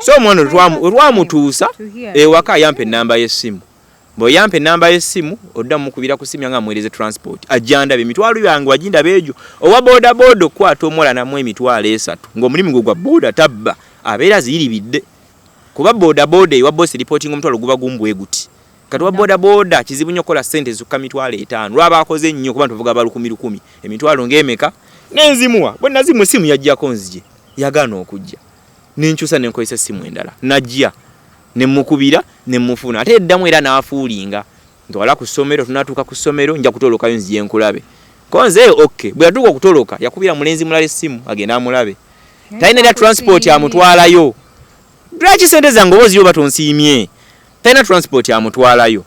So omwana olwamutuusa ewaka yampa ennamba y'essimu. Bw'oyampa ennamba y'essimu odda mukubira ku ssimu yange amwereze transport. Ajjandabe emitwalo yange wagindaba ejo. Owa boda boda okukwata omuwala namwe emitwalo 3 ng'omulimu gwe gwa boda tabba abeera ziyiribidde. Kuba boda boda ewa boss reporting omutwalo guba gumbwe guti. Kati wa boda boda kizibu nnyo kola ssente zokka mitwalo 5 lwaba akoze nnyo kuba tuvuga ba 10,000 emitwalo ng'emeka nenzimuwa bwe nazimu essimu yajjako nzije yagana okujja ninkyusa nenkozesa essimu endala najja nemukubira nemufuna ate eddamu era n'afuulinga ntwala ku ssomero tunatuuka ku ssomero nja kutolokayo nzije nkulabe konze okay bwe yatuuka okutoloka yakubira mulenzi mulala essimu agenda amulabe talina ya transport amutwalayo lwaki ssente zange obozi yo batonsiimye talina transport amutwalayo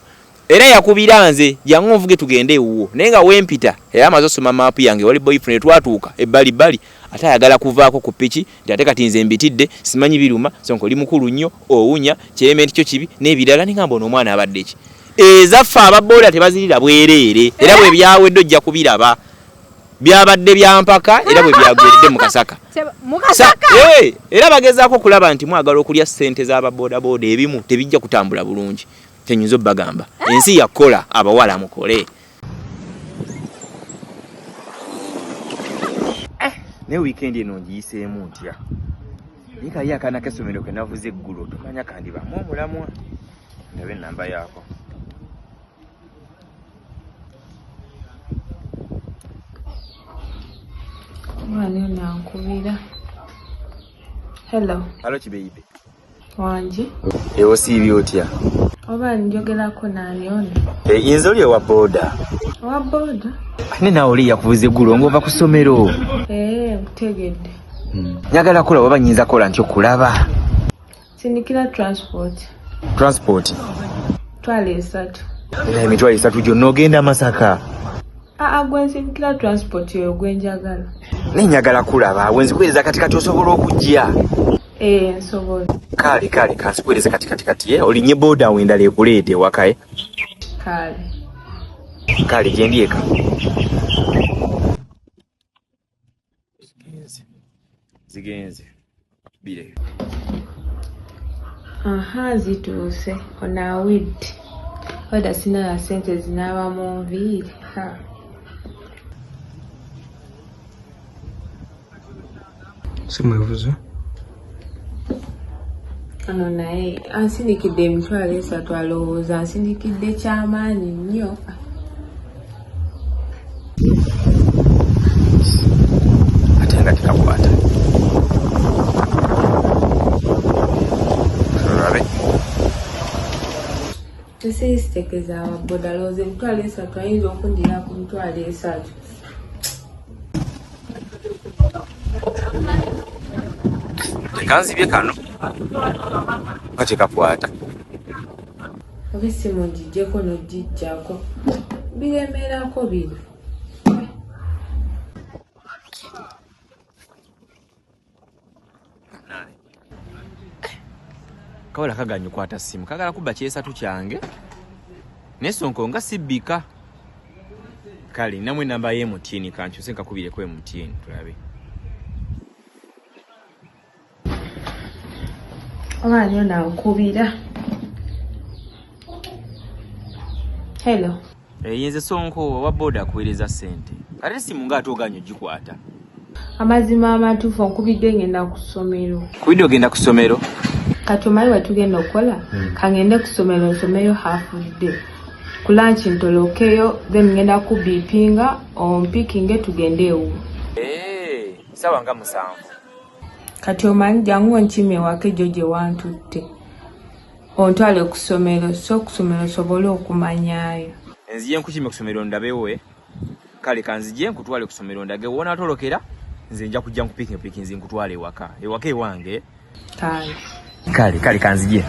era yakubira nze jangu nvuge tugende ewuwo naye nga wempita era amaze osoma map yange wali boyfriend twatuuka ebbali ate ayagala kuvaako ku piki nti ate kati nze mbitidde simanyi biruma sonko oli mukulu nnyo owunya kyementi kyo kibi n'ebirala ningamba ono omwana abadde ki ezaffe ababooda tebazirira bwereere era bwe byawedde ojja kubiraba byabadde byampaka era bwe byagweredde mu kasaka era bagezaako okulaba nti mwagala okulya ssente z'ababooda booda ebimu tebijja kutambula bulungi tenyinza obbagamba ensi yakola abawala mukole ne weekend eno ngiyiseemu ntya nikayi akaana k'essomero ke navuze eggulo tomanya kandibamu omulamwa ndabe ennamba yaako omwana nankubira. Hello kibeibe wangi ewo siibye otya oba njogerako nani ono inze oli ewa boda ane nawe oli yakubuza eggulo ng'ova ku ssomero nkutegedde njagala kola oba nyinza kola nti okulaba sindikira transport twala 3 era emitwalo 3 gyonna ogenda Masaka gwe nsindikira transport eyo gwe njagala naye njagala kulaba wenzikuweereza katikati osobola okujja nsobola kale kansikuweereza katikati olinye boda wendala ekuleete ewaka kale gyendyeka zigenze bire zituuse onawidde weda sinala sente zinaaba mu nviiri simwebuzo ano naye ansindikidde emitwalo 3 alowooza ansindikidde kyamaanyi nnyo ate nga tekakwata tesisitekeza ababoda lowooza emitwalo 3 ayinza okundira ku mitwalo 3 tekanzibye kano nga tekakwata oba essimu ngijjeko nogijjako biremerako bino kawala kaganya okwata ssimu kagala kubba kyesatu kyange nesonko nga sibbika kale namwe enamba ye MTN kankyuse nkakubireko MTN tulabe omwana yo nankubira yenze sonko owa boda akuweereza ssente ate essimu nga ate oganya ogikwata amazima amatuufu onkubidde ngenda ku ssomero kubidde ogenda ku ssomero kati omanyi wetugenda okukola kangende ku ssomero nsomeyo half day ku lunch ntolokeyo then ngenda ku bipinga ompikinge tugende ewo sawa nga 7 kati omanyi jangu onkime ewaka ejo gye wantutte ontwale ku ssomero so ku ssomero sobole okumanyaayo nzije nkukime ku ssomero ndabewe kale kanzije nkutwale ku ssomero ndage wona tolokera nze nja kujja nkupikinga nze nkutwale ewaka ewange kale kanzije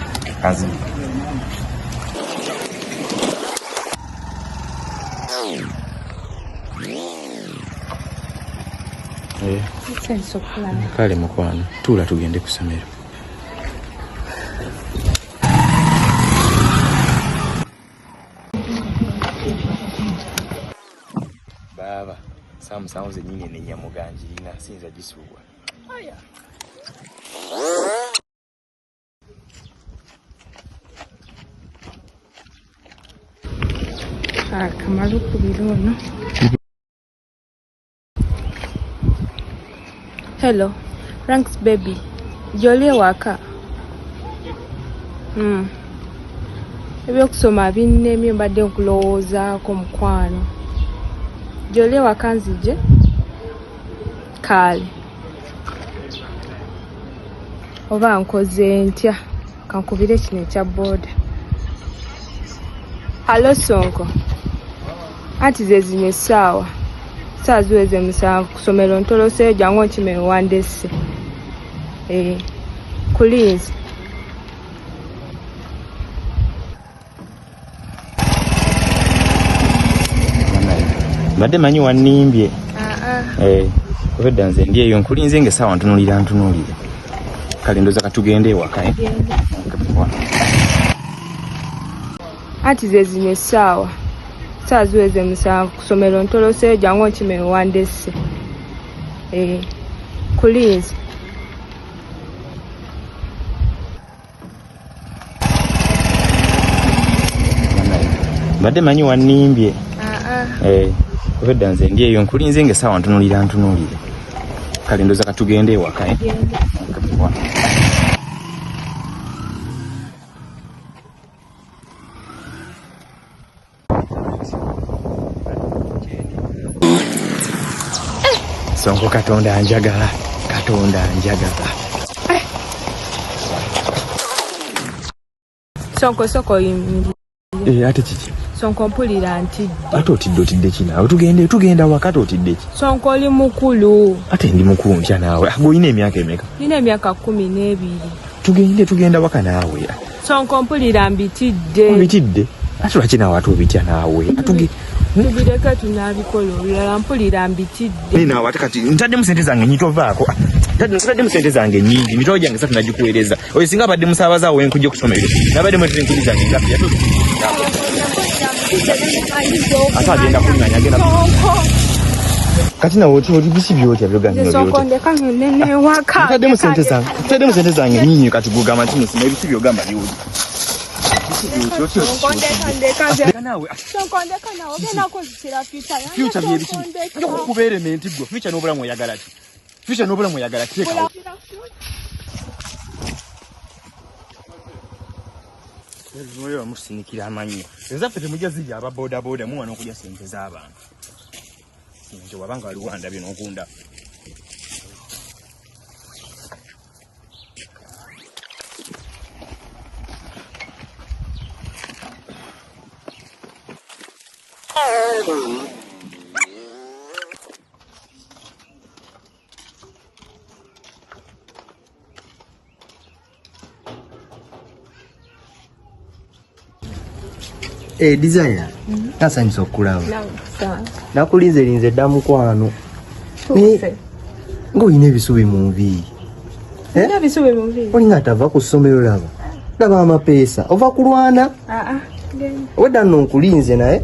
kale mukwano tuula tugende ku ssomero baba samusango zenyini nenyamuganjirina sinza gisuubwa Kamalu kubirono. Hello. Ranks baby. Jolly waka. Ebyokusoma binnemye mbadde nkulowoozaako mukwano. Jolly waka nzije. Kale. Oba nkoze ntya kankubire kino ekya boda. Halo Sonko. Anti ze zino essaawa. Saa ziweze musanvu kusomero ntoloseeyo jangu nkime wandesse. Kulinzi. Mbadde manyi wannimbye. Obedda nze ndi eyo nkulinze ng'essaawa ntunuulira. Kale ndoza katugende ewaka. Anti ze zino essaawa. Saa ziweze musanvu kusomero ntoloseeyo jangu nkime wandesse. Kulinzi. Mbadde manyi wannimbye. Obedda nze ndi eyo nkulinze ng'essaawa ntunuulira. Kale ndoza katugende ewaka. Sonko Katonda njagala. Sonko soko yimbi. Ate kiki? Sonko mpulira ntidde. Ate otidde kinaawe tugenda wakati otidde ki? Sonko oli mukulu. Ate ndi mukulu ntya naawe? Olina emyaka emeka? Nina emyaka 12. Tugenda waka naawe. Sonko mpulira mbitidde. Mbitidde? Ate lwaki naawe ate obitya naawe? Tubireke tunabikola olulala mpulira mbitidde. Naawe ate kati ntaddemu sente zange nyitovaako. Ntaddemu sente zange nnyingi mitolo gyange 3 nagikuweereza. Oyo singa abadde musaabaza awo wenkujja okusomero. Nabadde mwetera enkuli zange ngapi yatuze. Ate agenda kunyanya agenda. Kati nawe oli bisi byotya byogambye byotya. Sonko ndeka nene waka. Ntaddemu sente zange nnyingi kati gugamba nti musima ebisi byogamba byoli. Future byebiki kubeere menti gwo future n'obulamu oyagala ki? Future n'obulamu oyagala ki? Moyo amusinikira amanyi. Ezaffe temujja zirya aba boda muwana okulya sente z'abantu. Sinjo wabanga wali wanda bino okunda. Designer. Tasanyisa okulaba. Nakulinze dda mukwano. Ng'olina ebisubi mu nviiri. Ebisubi mu nviiri. Olinga atava ku ssomero laba. Laba amapeesa. Ova kulwana? Wedda nno nkulinze naye.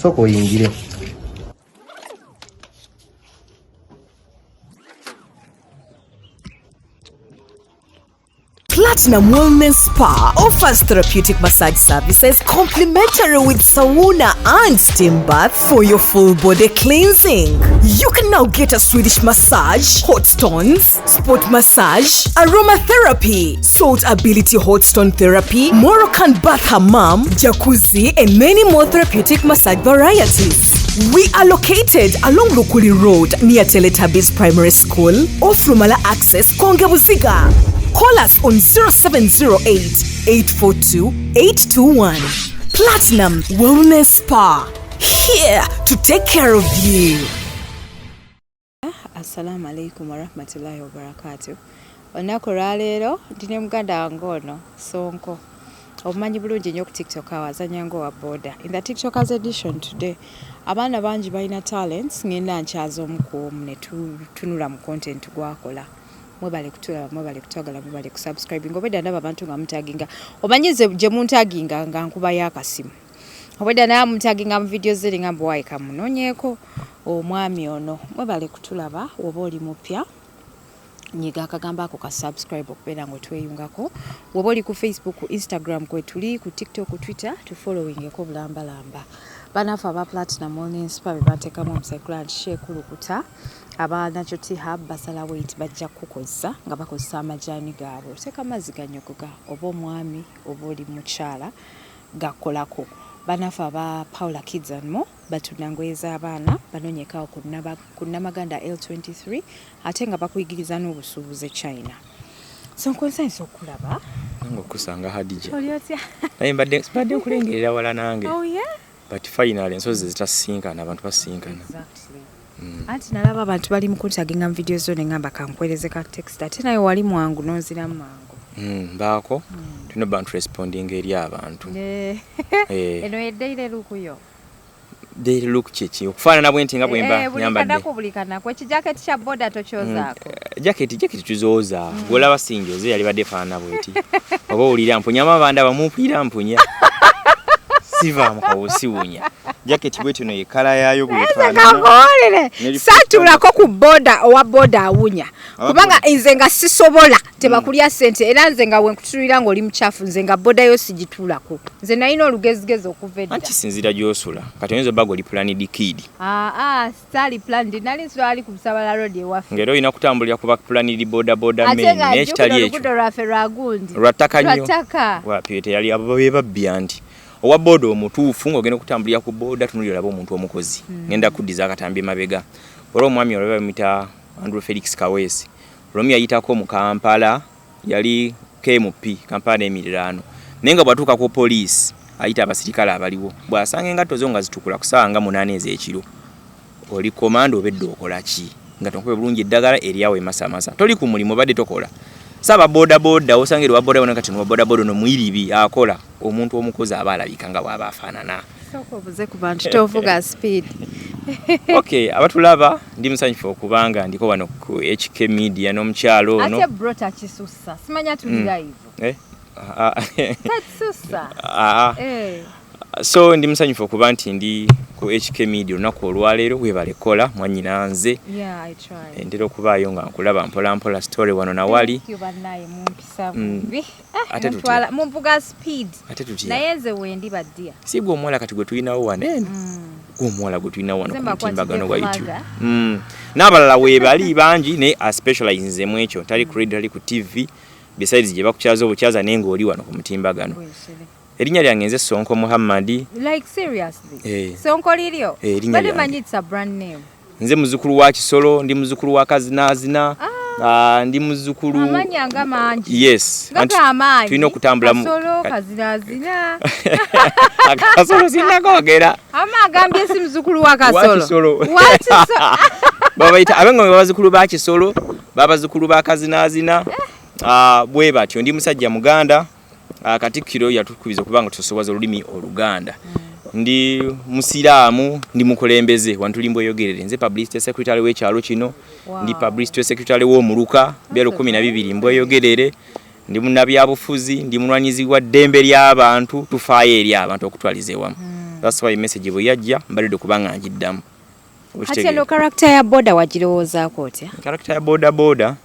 Sooka oyingire. Platinum Wellness Spa offers therapeutic massage services complimentary with sauna and steam bath for your full body cleansing. You can now get a Swedish massage, hot stones, sport massage, aromatherapy, salt ability hot stone therapy, Moroccan bath hammam, jacuzzi, and many more therapeutic massage varieties. We are located along Lukuli Road near Teletubbies Primary School, off Rumala Access, Kongebuziga. Call us on 0708-842-821. Platinum Wellness Spa, here to take care of you. Assalamu alaikum warahmatullahi wabarakatuh. Olunaku lwaleero ndine muganda wange ono Sonko. Obumanyi bulungi nnyo ku TikTok awazanya ng'owa boda. In the TikTokers edition today, abaana bangi balina talents ngenda nkyaza omu ku omu ne tunula mu content gwakola. Mwebale kutulaba, mwebale kutwagala, mwebale kusubscribing. Obwedda ndaba abantu nga mutaginga. Omanyize gye muntaginga nga nkuba y'akasimu. Obwedda naye mutaginga mu videos ziri nga mbwayi kamunoonyeeko omwami ono. Mwebale kutulaba oba oli mupya. Nyiga akagamba ako ka subscribe okubeera ng'otweyungako. Woba oli ku Facebook, ku Instagram kwe tuli, ku TikTok, ku Twitter, tufollowingeko bulambalamba. banafa aba Platinum Morning Spa bebateekamu omusekula nti sheekulukuta aba Natural Tea Hub basala wait bajja kukozesa nga bakozesa amajaani gaabwe oteeka amazzi ganyogoga oba omwami oba oli mukyala gakolako banafa aba Paula Kids and More batunda ngoye z'abaana banoonyekawo ku Namaganda L23 ate nga bakuyigiriza n'obusuubuzi China. Sonko nsanyiza okulaba ngokusanga Hadija oli otya naye mbadde nkulengerera wala nange oh yeah but finally ensozi zitasinkana abantu basinkana exactly anti nalaba abantu bali mu kuntaginga mu video zo nengamba kankwereze ka text ate nayo wali mwangu nozira mangu mbaako tulina abantu responding eri abantu eno eddeire lukuyo daily look chichi okufaanana bwenti nga bwemba nyambadde bulikanako ekijaketi kya boda tokyozaako jaketi tuzooza golaba sinjoze yali badde faanana bweti oba owulira mpunya amabanda bamumpira mpunya siva mukawusiwunya jaketi bweti no yekala yayo bwefaanana satulako ku boda owa boda awunya kubanga nze nga sisobola tebakulya sente era nze nga wenkutulira ng'oli muchafu nze nga boda yo sigituulako nze nalina olugezigezi okuva edda ankisinzira gy'osula kati oyinza obba oli planid kid sitali planid nali nswali ku Busabala road ewaffe ng'era olina kutambulira kuba planid boda main n'ekitali ekyo oluguudo lwaffe lwagundi lwattaka nnyo wapi teyali abo bebabbya nti owa boda omutuufu ng'ogenda okutambulira ku boda tunulira olaba omuntu omukozi ngenda kuddiza akatambi mabega olwo omwami olaba bamuyita Andrew Felix Kaweesi olwomu yayitako mu Kampala yali KMP Kampala n'emiriraano naye nga bwatuuka ku poliisi ayita abasirikale abaliwo bw'asanga engatto zo nga zitukula ku ssaawa nga 8 ez'ekiro oli komando obedde okola ki nga tonkuba bulungi eddagala eryawo emasamasa toli ku mulimu badde tokola saba boda osangira wa boda wona kati no boda no mwiribi akola omuntu omukozi aba alabika nga bwaba afaanana soko buze ku bantu tovuga speed okay abatulaba ndi musanyufu okubanga ndiko wano ku HK Media n'omukyalo ono ate brota kisussa simanya tuli live tatsussa so ndi musanyufu okuba nti ndi ku HK Media olunaku olwaleero webalekola mwanyina nze endera okubaayo nga nkulaba mpola story wano nawali mumvuga speed naye nze wendi baddia si gwe omuwala kati gwe tulinawo wanene gwe omuwala gwe tulinawo wano ku mutimbagano gwa YouTube n'abalala weebali bangi naye aspecialize mu ekyo tali ku radio tali ku TV besides gye bakukyaza obukyaza naye ng'oli wano ku mutimbagano erinnya lyange nze Sonko Muhammad like seriously Sonko liryo bali manyitsa brand name nze muzukulu wa Kisolo ndi muzukulu wa Kazinazina ndi muzukulu amanyanga mangi yes tulina okutambula mu Kisolo Kazinazina Kasolo sinagogera amagambye si muzukulu wa Kasolo what babayita abengo bazukulu ba Kisolo babazukulu ba Kazinazina bwe batyo ndi musajja Muganda Katikkiro yatukubiza kubanga tusoboza olulimi Oluganda ndi musiraamu ndi mukulembeze wantulimbo yogerere nze publicity secretary w'ekyalo kino ndi publicity secretary w'omuluka byalo 12 mbo yogerere ndi munnabyabufuzi ndi munwanyizi wa ddembe ly'abantu tufaayo eri abantu okutwaliza ewamu that's why message bwe yajja mbalidde kubanga njiddamu ate no character ya boda wagirowoozaako otya character ya boda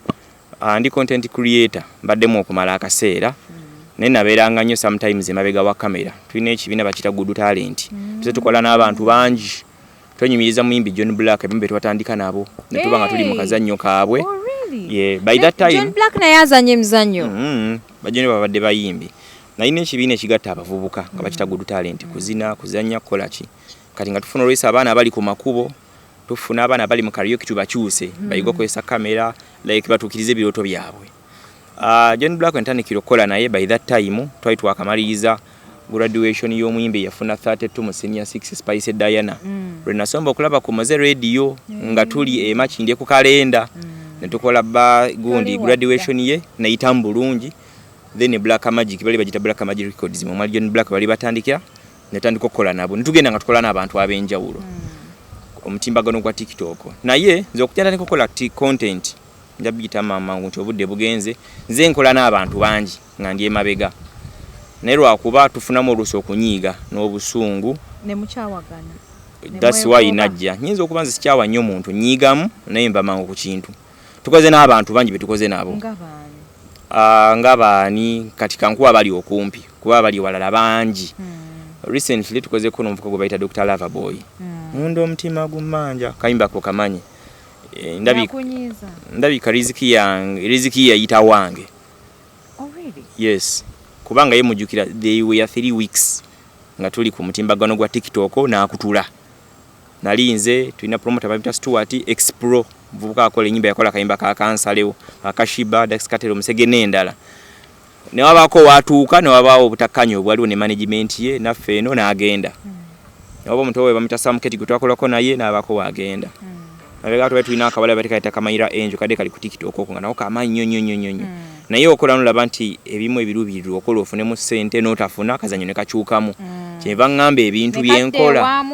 ndi content creator mbaddemu okumala akaseera naye nabeeranga nnyo sometimes emabega wa kamera tulina ekibiina bakita good talent tuze tukola n'abantu bangi twenyumiriza muyimbi John Black ebimbe twatandika nabo ne tuba nga tuli mu kazannyo kaabwe by that time John Black naye azanye emizannyo bajone babadde bayimbi nalina ekibiina ekigatta abavubuka nga bakita good talent kuzina kuzannya kukola ki kati nga tufuna olwesa abaana abali ku makubo tufuna abaana abali mu karaoke tubakyuse bayiga okozesa kamera like batuukirize ebirooto byabwe John Black entandikiro kola naye by that time twali twakamaliriza graduation y'omuyimbi yafuna 32 mu senior 6 Spice Diana renasomba okulaba ku Moze radio nga tuli Makindye ku kalenda ne tukola gundi graduation ye nayitam bulungi then Black Magic bali bagita Black Magic Records mu mali John Black bali batandikira netandika okukola nabo nitugenda nga tukola n'abantu abenjawulo omutimbagano gwa TikTok naye nze okutandika okukola content njabiyita mama nti obudde bugenze nze nkola n'abantu bangi nga ndi emabega naye lwakuba tufunamu oluusi okunyiiga n'obusungu ne mukyawagana that's why najja nyinza okuba nze sikyawa nnyo muntu nyiigamu naye mba mangu ku kintu tukoze n'abantu bangi betukoze nabo nga baani kati kankuba bali okumpi kuba bali walala bangi recently tukoze ko n'omuvuka gwe bayita Dr. Loverboy mundo omutima gumanja kayimba ko kamanyi ndabika riziki yayita wange. Oh really? Yes, kubanga ye mujukira they were 3 weeks nga tuli ku mutimbagano gwa TikTok n'akutula nalinze tulina promoter babita Stuart Expro vubuka akola nyimba yakola kayimba ka kansalewo akashiba Daxkatero Musege n'endala ne wabako watuuka ne wabawo obutakanyo bwaliwo ne management ye naffe eno n'agenda wabo mutowe bamita Samketi gutwakolako naye n'abako wagenda abega tuwe tulina akabala batikaita kamayira enjo kade kali ku TikTok okwo nga nako kamanyi nyonyo naye okola nulaba nti ebimu ebirubiriro okola ofunemu ssente n'otafuna kazanyo ne kakyukamu kyenva ngamba ebintu byenkola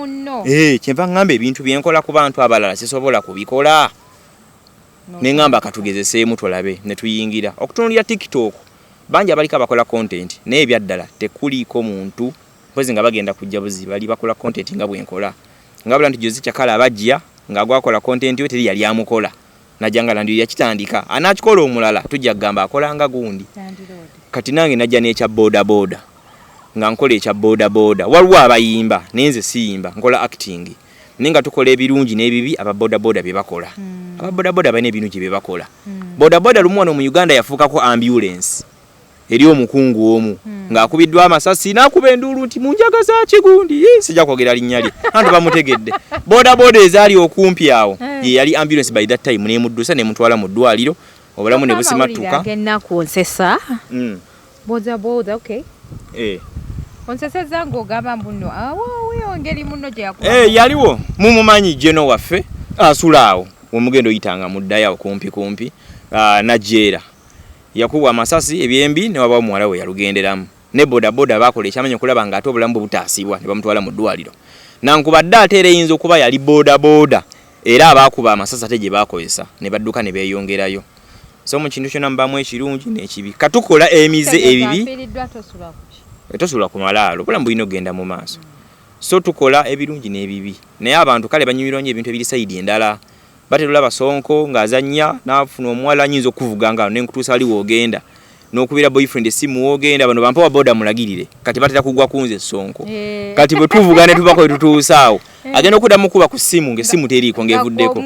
kyenva ngamba ebintu byenkola ku bantu abalala sisobola kubikola ne ngamba katugezeseemu tolabe ne tuyingira okutunulira TikTok banja abalika bakola content naye byaddala tekuliko muntu mpozi nga bagenda kujja buzi bali bakola content nga bwenkola ngabula nti Jozi Kyakala abajja nga gwakola content yo teri yali amukola najanga ndi yakitandika anachikola omulala tujja gamba akola nga gundi kati nange najja n'ekya boda nga nkola ekya boda waliwo abayimba nenze siyimba nkola acting ninga tukola ebirungi n'ebibi aba boda bye bakola aba boda bane ebintu bye bakola boda lumu wano mu Uganda yafuuka ko ambulance eri omukungu omu ng'akubiddwa amasasi n'akuba enduulu nti munjagaza kigundi sijja kwogera linnyali anti bamutegedde boda ezaali okumpi awo ye yali ambulance by that time n'emuddusa n'emutwala mu ddwaliro obulamu ne busimatuka ennaku nsesa boda okay onsesa zangu ogamba mbuno awo ngeri muno gye yakuba yaliwo mumumanyi jeno waffe asula awo omugendo oyitanga muddayo kumpi najjeera yakubwa amasasi ebyembi ne wabawo muwala we yalugenderamu ne boda bakola ekyamanya okulaba nga ate obulamu butaasibwa ne bamutwala mu ddwaliro nankubadde ate era eyinza okuba yali boda era abaakuba amasasi ate gye baakozesa ne badduka ne beeyongerayo so mu kintu kyonna mubamu ekirungi n'ekibi katukola emize ebibi tosula ku malaalo obulamu bulina okugenda mu maaso so tukola ebirungi n'ebibi naye abantu kale banyumirwa nnyo ebintu ebiri sayidi endala batulaba Sonko ng'azannya n'afuna omuwala anyinza okuvuga nga n'enkutuusa ali woogenda n'okubira boyfriend esimu woogenda bano bampa wa boda mulagirire kati batera kugwa kunze Sonko kati bwe tuvuga ne tubako tutuusa awo agenda okuddamu kuba ku simu ng'essimu teriiko ng'evuddeko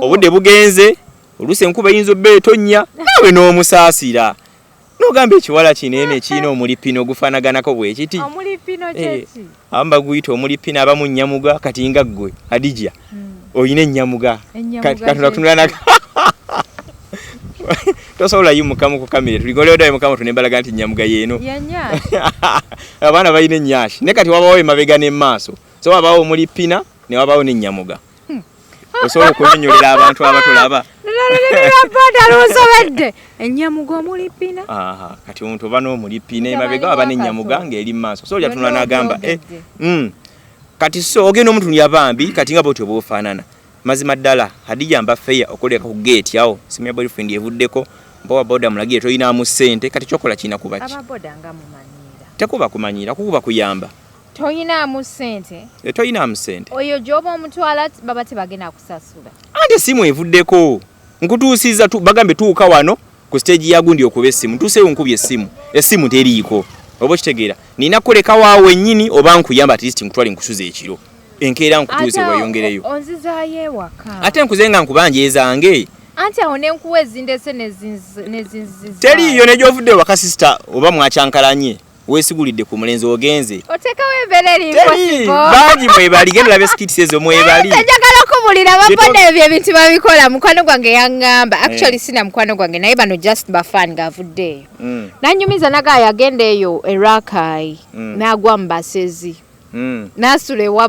obudde bugenze oluse enkuba eyinza obba etonnya nawe n'omusaasira n'ogamba ekiwala kinene kiina omulipino ogufaanaganako bwe kiti amba guyita omulipino abamu nnyamuga kati nga ggwe Adija oyina ennyamuga katunula tosobola yimukamu ku kamera tuligoleodayo mukamu tunembalaga nti nnyamuga yeeno abaana balina ennyashi ne kati wabawo emabega n'emmaaso so wabawo omulipina ne wabawo n'ennyamuga osobola okunyonyolera abantu abatulaba ennyamuga omulipina kati omuntu oba n'omulipina emabega aba n'ennyamuga ng'eri mu maaso so lyatunula n'agamba kati so ogenda omuntu yabambi kati nga bwotyo bwofaanana mazima ddala Hadija mbafeya okoleka ku gate yawo simu ya boyfriend evuddeko mbawa boda mulagire toyinaamu ssente kati kyokola kiina kuba ki ababoda nga mumanyira tekuba kumanyira kukuba kuyamba toyinaamu ssente toyinaamu ssente oyo gyoba omutwala baba tebagenda kusasula ate simu evuddeko nkutuusiza bagambe tuuka wano ku stage ya gundi okuba essimu ntuuseewo nkubye essimu teriiko oba kitegeera nina kuleka waawe nnyini oba nkuyamba at least nkutwale nkusuza ekiro enkeera nkutuuse weyongereyo onzizaayo ewaka ate nkuzenga nkubanje ezange anti awo nenkuwa ezindese teriiyo nejovudde waka sister oba mwakyankalanye weesigulidde ku mulenzi ogenze otekawo embeera eri bangi mwebali genda labe skits ezo mwebali njagala okubulira baboda ebyo ebintu babikola mukwano gwange yaŋŋamba actually sina mukwano gwange naye bano just bafan ng'avuddeeyo nanyumiza naga yagenda eyo erakai n'agwa mu basezi n'asula ewa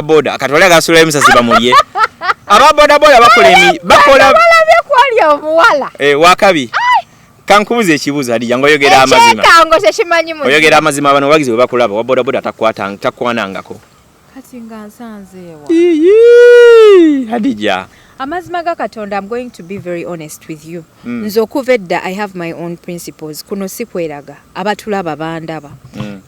boda akatwale agasulayo musasi bamulye ababoda bakola kwali omuwala wakabi kankubuza ekibuzo Hadija ngoyogera amazima ekango tekimanyi mu oyogera amazima bano bagize bwe bakulaba wa boda takwanangako kati nga nsanzeewa Hadija amazima ga Katonda I'm going to be very honest with you nze okuva edda I have my own principles kuno si kweraga abatulaba bandaba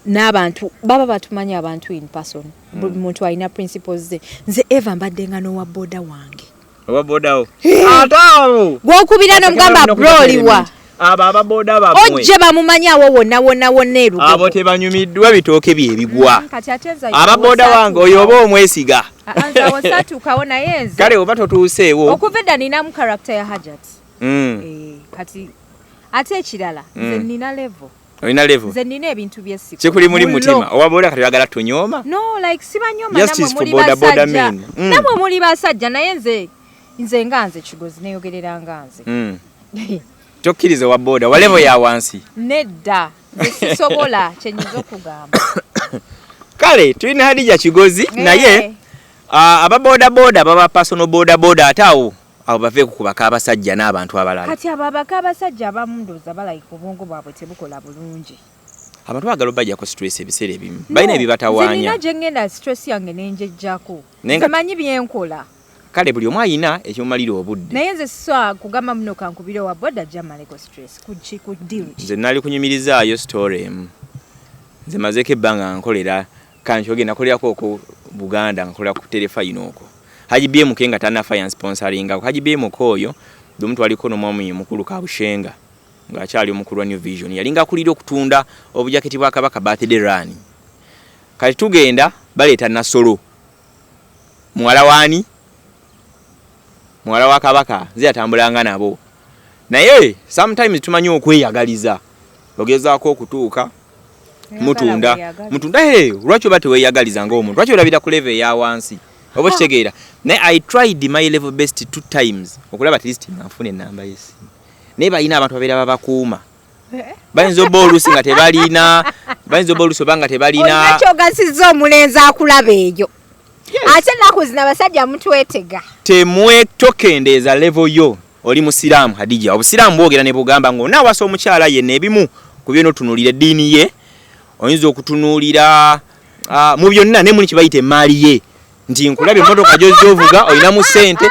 n'abantu baba batumanya abantu in person buli muntu alina principles ze nze Eva mbadde nga n'owa boda wange owa bodawo gwokubira n'omugamba broliwa abo ababoda bamwe ojje bamumanyawo wonna erugo abo tebanyumiddwa bitooke bye bigwa kati atenza ababoda wange oyo oba omwesiga anza wasatuukawo naye nze kale oba totuuseewo okuva edda ninamu character ya Hajat kati ate ekirala nze nina level olina level nze nina ebintu by'essiku kikuli muli mutima owaboda kati oyagala tonyooma no like sibanyoma Justice for boda boda men. namwe muli basajja naye nze nga nze kigozi neyogerera nga nze tokkiriza owa boda wa level ya wansi nedda nze sisobola kyenyiza okugamba kale tulina Hadija Kigozi naye ababoda boda baba personal boda boda ataawo abo bave kukubaka abasajja n'abantu abalala kati ababaka abasajja abamu ndowooza balayika obwongo bwabwe tebukola bulungi abantu bagala obajjako stress ebiseera ebimu balina ebibatawaanya nina gye ngenda stress yange nenjejjako nzemanyi byenkola kale buli omu ayina ekimumalira obudde naye nze siswa kugamba muno kankubire wa boda jamaleko stress ku deal nze nali kunyumirizaayo story emu nze mazeko ebbanga nkolera kanchoge nakolerako oko Buganda nkolera ku telefayino okwo Haji BMK nga tanafa ya sponsoringa Haji BMK oyo omuntu aliko n'omwami mukulu Kabushenga nga akyali omukulu wa New Vision yalinga kulira okutunda obujaketi bwa Kabaka birthday run kati tugenda baleeta Nasolo muwala wani muwala wa Kabaka nze atambulanga nabo naye sometimes tumanyi okweyagaliza ogezaako okutuuka mutunda lwaki oba teweyagaliza ng'omuntu lwaki olabira ku level ya wansi oba kitegeera naye I tried my level best 2 times okulaba at least nafune enamba y'essimu naye balina abantu babeera babakuuma bayinza obba oluusi nga tebalina bayinza obba oluusi oba nga tebalina olina kyogasiza omulenzi akulaba eyo ate ennaku zino abasajja mutwetega tokendeeza level yo oli musiraamu Hadija obusiraamu bwogera ne bugamba ng'onaawasa omukyala yenna ebimu ku byonna otunuulira eddiini ye oyinza okutunuulira mu byonna ne muli kibayita emaali ye nti nkulaba emmotoka gy'ovuga olinamu ssente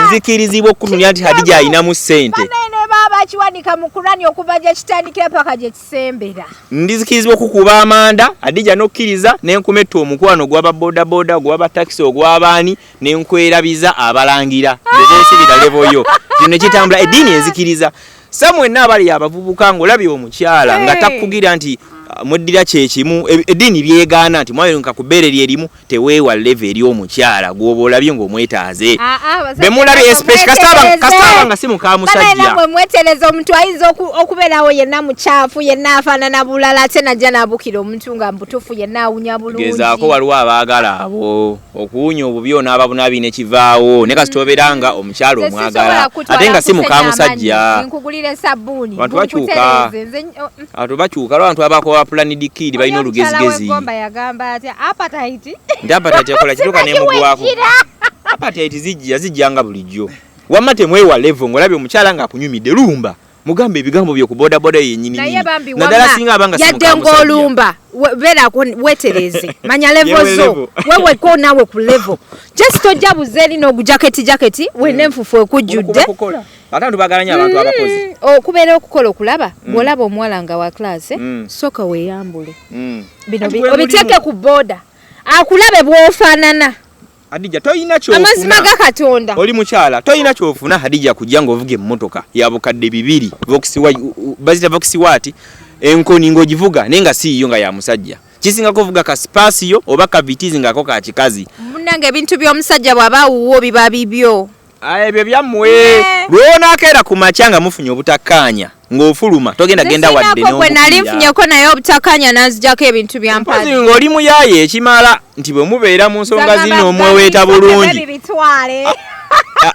nzikirizibwa okutunuulira nti Hadija alinamu ssente baba kiwanika mu Kurani okuva gye kitandikira paka gye kisembera ndizikirizibwa okukuba amanda Hadija n'okkiriza n'enkumetta omukwano gw'aba boda boda gw'aba taxi ogw'abaani n'enkwerabiza abalangira bebeesibira level yo kino kitambula eddiini enzikiriza samwenna abali abavubuka ng'olabye omukyala nga takkugira nti muddira kyekimu eddiini byegaana nti mwayonoka ku bbeere lyerimu teweewa level eri omukyala gw'oba olabye ng'omwetaaze bemulabye especi kasitaba nga si mukamusajja namwe mwetereza omuntu ayinza okubeerawo yenna mukyafu yenna afaanana bulala ate najja n'abukira omuntu nga mbutufu yenna awunya bulungi gezaako waliwo abaagala abo okuwunya obubi onaababunabi nekivaawo ne kasita obeera nga omukyala omwagala ate nga si mukamusajja nkugulira esabbuuni abantu bakyuka abantu abakola planning kid balina olugezigezi gomba yagamba ati appetite nti appetite yakola kituka nemugwako appetite zijjanga bulijjo wamma temwewa level ngolabye omukyala nga akunyumidde lumba mugambe ebigambo byo ku boda boda yennyini nadala singa abanga yadde ng'olumba beera wetereze manya level zo wewe ko nawe ku level just ojabuze eri n'ogujaketi wene enfufu ekujjudde atantu bagalanya abantu abakozi okubeera okukola okulaba bw'olaba omuwala nga wa class soka weeyambule bino obiteeke ku boda akulabe bw'ofaanana Hadija toyina kyofuna amazima ga Katonda oli mukyala toyina kyofuna Hadija kujja ng'ovuga emmotoka ya bukadde 2 bazita voxiwati enkoni ng'ogivuga naye nga siiyo nga ya musajja kisinga kuvuga ka spasio oba ka vitizi ngako ka kikazi munnange ebintu by'omusajja bw'aba wuwo biba bibyo ebyo byammwe lwonakeera ku makya nga mufunye obutakkaanya ng'ofuluma togenda genda wadde gwe nali nfunyeko naye obutakkaanya n'azijjako ebintu byampazi ng'oli muyaaye ekimala nti bwe mubeera mu nsonga zino omweweeta bulungi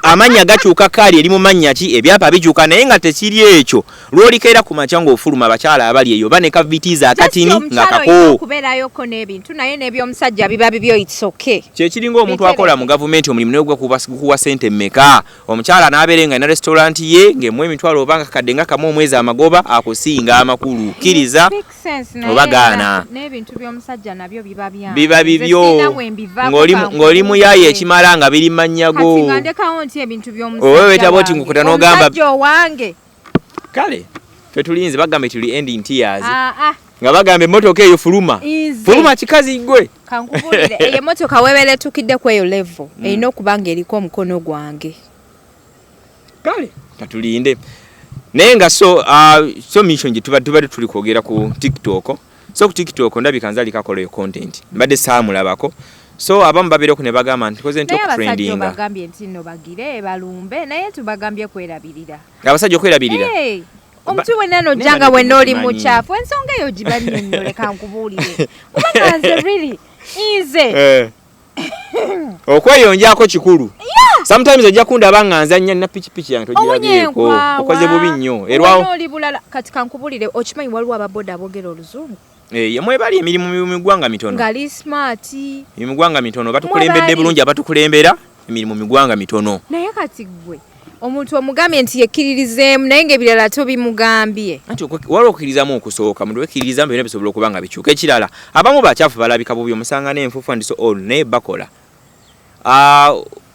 amannya gakyuka kaali eri mu mannya ki ebyapa bikyuka naye nga tekiri ekyo lwolikeera ku makya ng'ofuluma abakyala abali eyo oba ne kavitiza akatini nga kako okubeerayoko n'ebintu naye n'ebyomusajja biba bibyo itsoke kyekiringa omuntu akola mu gavumenti omulimu naye gukuwa ssente mmeka omukyala n'abeere nga ina restaurant ye ng'emu emitwalo oba nga kadde nga kamu omwezi amagoba akusinga amakulu kkiriza oba gaana n'ebintu by'omusajja nabyo biba bibyo ng'oli muyaaye ekimala nga biri mannya go owewetaba oti ngukuta n'ogamba kale twetulinze bagambe tuli ending tears nga bagamba emmotoka eyo fuluma kikazi gwe kankubulire eyo emmotoka weebeera etukidde ku eyo level erina okuba nga eriko omukono gwange kale katulinde Nenga so mission je tuba tuli kwogera ku TikTok. So ku TikTok ndabika nzalika koleyo content. Mbadde saamulabako. So abamu babireko ne bagamba nti koze nti trending. Naye bagambye nti no bagire balumbe naye tubagambye kwerabirira. Abasajja kwerabirira. Omuntu wenna nojjanga wenna oli mukyaafu ensonga eyo gibannyonnyole kankubuulire. Oba nze really nze. Okweyonjako kikulu. Sometimes ojja kundaba nga nzannya na pichipichi yange togirabyeko. Okoze bubi nnyo. Erwawo oli bulala kati kankubulire okimanyi waliwo ababoda abogera oluzungu. Yemwe bali emirimu mu migwanga mitono. Ngali smart. Emigwanga mitono batukulembedde bulungi abatukulembera emirimu migwanga mitono. Naye kati gwe omuntu omugambye nti yekkiririzeemu naye ng'ebirala tobimugambye. Anti waliwo okukkirizamu okusooka muntu wekkiriza mbere bisobola okuba nga bikyuka. Ekirala abamu bakyafu balabika bubi omusanga n'enfufu andiso all naye bakola.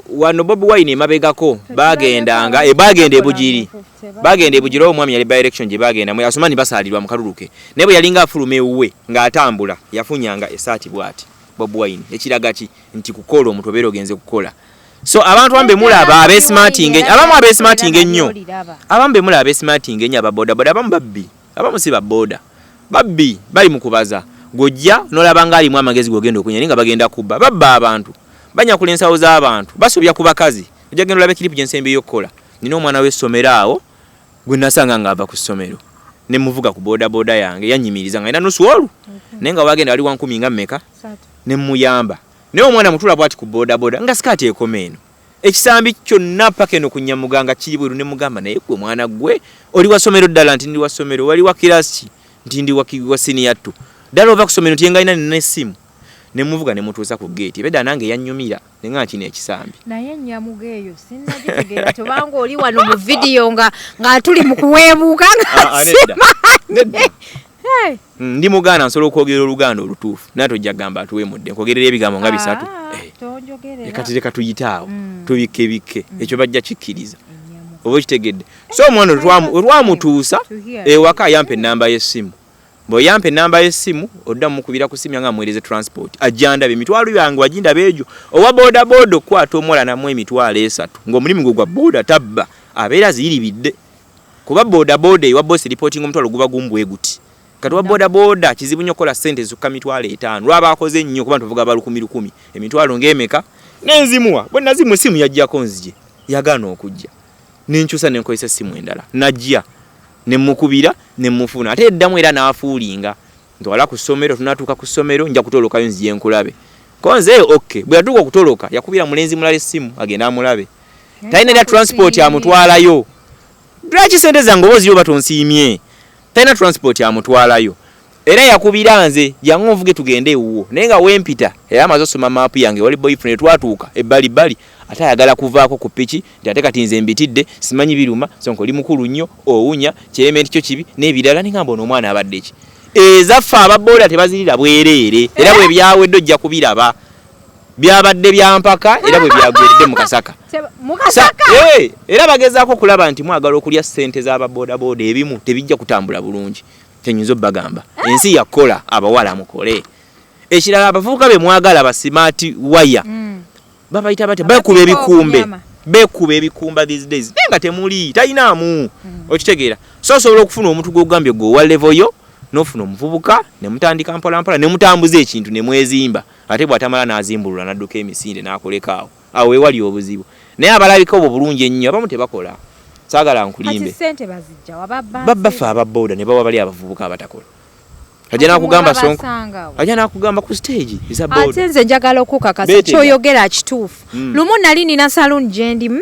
Wano Bobi Wine emabegako bagenda ebugiri. Bagenda ebugiri omwami yali by election gye bagenda mu asomani basalirwa mu kaluluke. Naye bwe yalinga afulume ewuwe ng'atambula yafunyanga esaati bwati Bobi Wine ekiragaki nti kukola omutobeera ogenze kukola. So abantu bambe mulaba abesmarting abamu abesmarting ennyo. Abambe mulaba abesmarting ennyo ababoda boda abamu babbi. Abamu si baboda. Babbi bali mukubaza. Gojja nolaba ng'alimu amagezi gogenda okunya ninga bagenda kubba. Babba abantu. Banya kulensawo z'abantu. Basobya ku bakazi. Ojja genda olabe clip gyensembe yokkola. Nina omwana w'essomero awo gwe nasanga ng'ava ku ssomero. Ne muvuga ku boda boda yange yanyimiriza nga ina nusu olu. Nenga wagenda wali 10 nga mmeka. Ne muyamba. Ne omwana mutula bwati ku boda boda nga skati ekomeno. Ekisambi kyonna paka eno ku Nyamuganga kibweru ne mugamba naye gwe mwana gwe oli wasomero ddala nti ndi wasomero wali wa kirasi nti ndi wa senior 2. Ddala ova ku ssomero nti yenga ina n'essimu. Ne muvuga ne mutuusa ku gate. Beda nange yanyumira nenga kino ekisambi. Naye Nyamuga eyo sinnagitegeera tobanga oli wano mu video nga tuli mu kuweebuuka nga nedda. Ndi Muganda nsobola okwogera Oluganda olutuufu. Naye tojja gamba atuweemudde nkogerera ebigambo nga bisatu. Kati leka tuyitaawo tubikke ekyo bajja kikkiriza. Oba okitegedde. So omwana olwamutuusa ewaka ayampa ennamba y'essimu. Bw'oyampa ennamba y'essimu odda mukubira ku ssimu nga amuweereze transport. Ajjandabe emitwalo yange wagindaba egyo. Owa boda boda okwata omuwala namwe emitwalo 3 ng'omulimu gwa boda tabba abeera ziyiribidde. Kuba boda boda ewa boss reporting omutwalo guba gumbwe guti. Kati wa boda boda kizibu nnyo kola ssente zokka mitwalo 5 lwaba akoze nnyo kuba tuvuga ba 10,000 emitwalo ng'emeka n'enzimuwa bwe nazimu essimu yajjako nzije yagaana okujja n'enkyusa n'enkozesa essimu endala najja ne mukubira ne mufuna ate eddamu era n'afuulinga ntwala ku ssomero tunatuuka ku ssomero nja kutolokayo nzije nkulabe konze okay bwe yatuuka okutoloka yakubira mulenzi mulala essimu agenda amulabe talina ya transport amutwalayo lwaki ssente zange oba ziriyo batonsiimye talina transport amutwalayo era yakubira nze jangu nvuge tugende ewuwo naye nga wempita era amaze osoma map yange wali boyfriend twatuuka ebbali ate ayagala kuvaako ku piki nti ate kati nze mbitidde simanyi biruma sonko oli mukulu nnyo owunya kirementi kyo kibi n'ebirala ningamba ono omwana abadde ki ezaffe ababoda tebazirira bwereere era bwe byawedde ojja kubiraba byabadde byampaka era bwe byagweredde mu kasaka era bagezaako okulaba nti mwagala okulya ssente z'ababoda boda ebimu tebijja kutambula bulungi tenyinza obbagamba ensi yakola abawala mukole ekirala abavubuka be mwagala ba smart wire babayita bate bekuba ebikumba these days nenga temuli talinamu okitegeera so osobola okufuna omuntu gw'ogambye gwe wa level yo n'ofuna omuvubuka ne mutandika mpola ne mutambuza ekintu ne mwezimba ate bw'atamala n'azimbulula n'adduka emisinde n'akolekaawo awo ewali obuzibu naye abalabika obwo bulungi ennyo abamu tebakola saagala nkulimbe babbafe ababoda ne bawa bali abavubuka abatakola ajja n'akugamba sonko ajja n'akugamba ku stage is a boda ate nze njagala okukakasa kyoyogera kituufu lumu nali nina saloon gye ndimu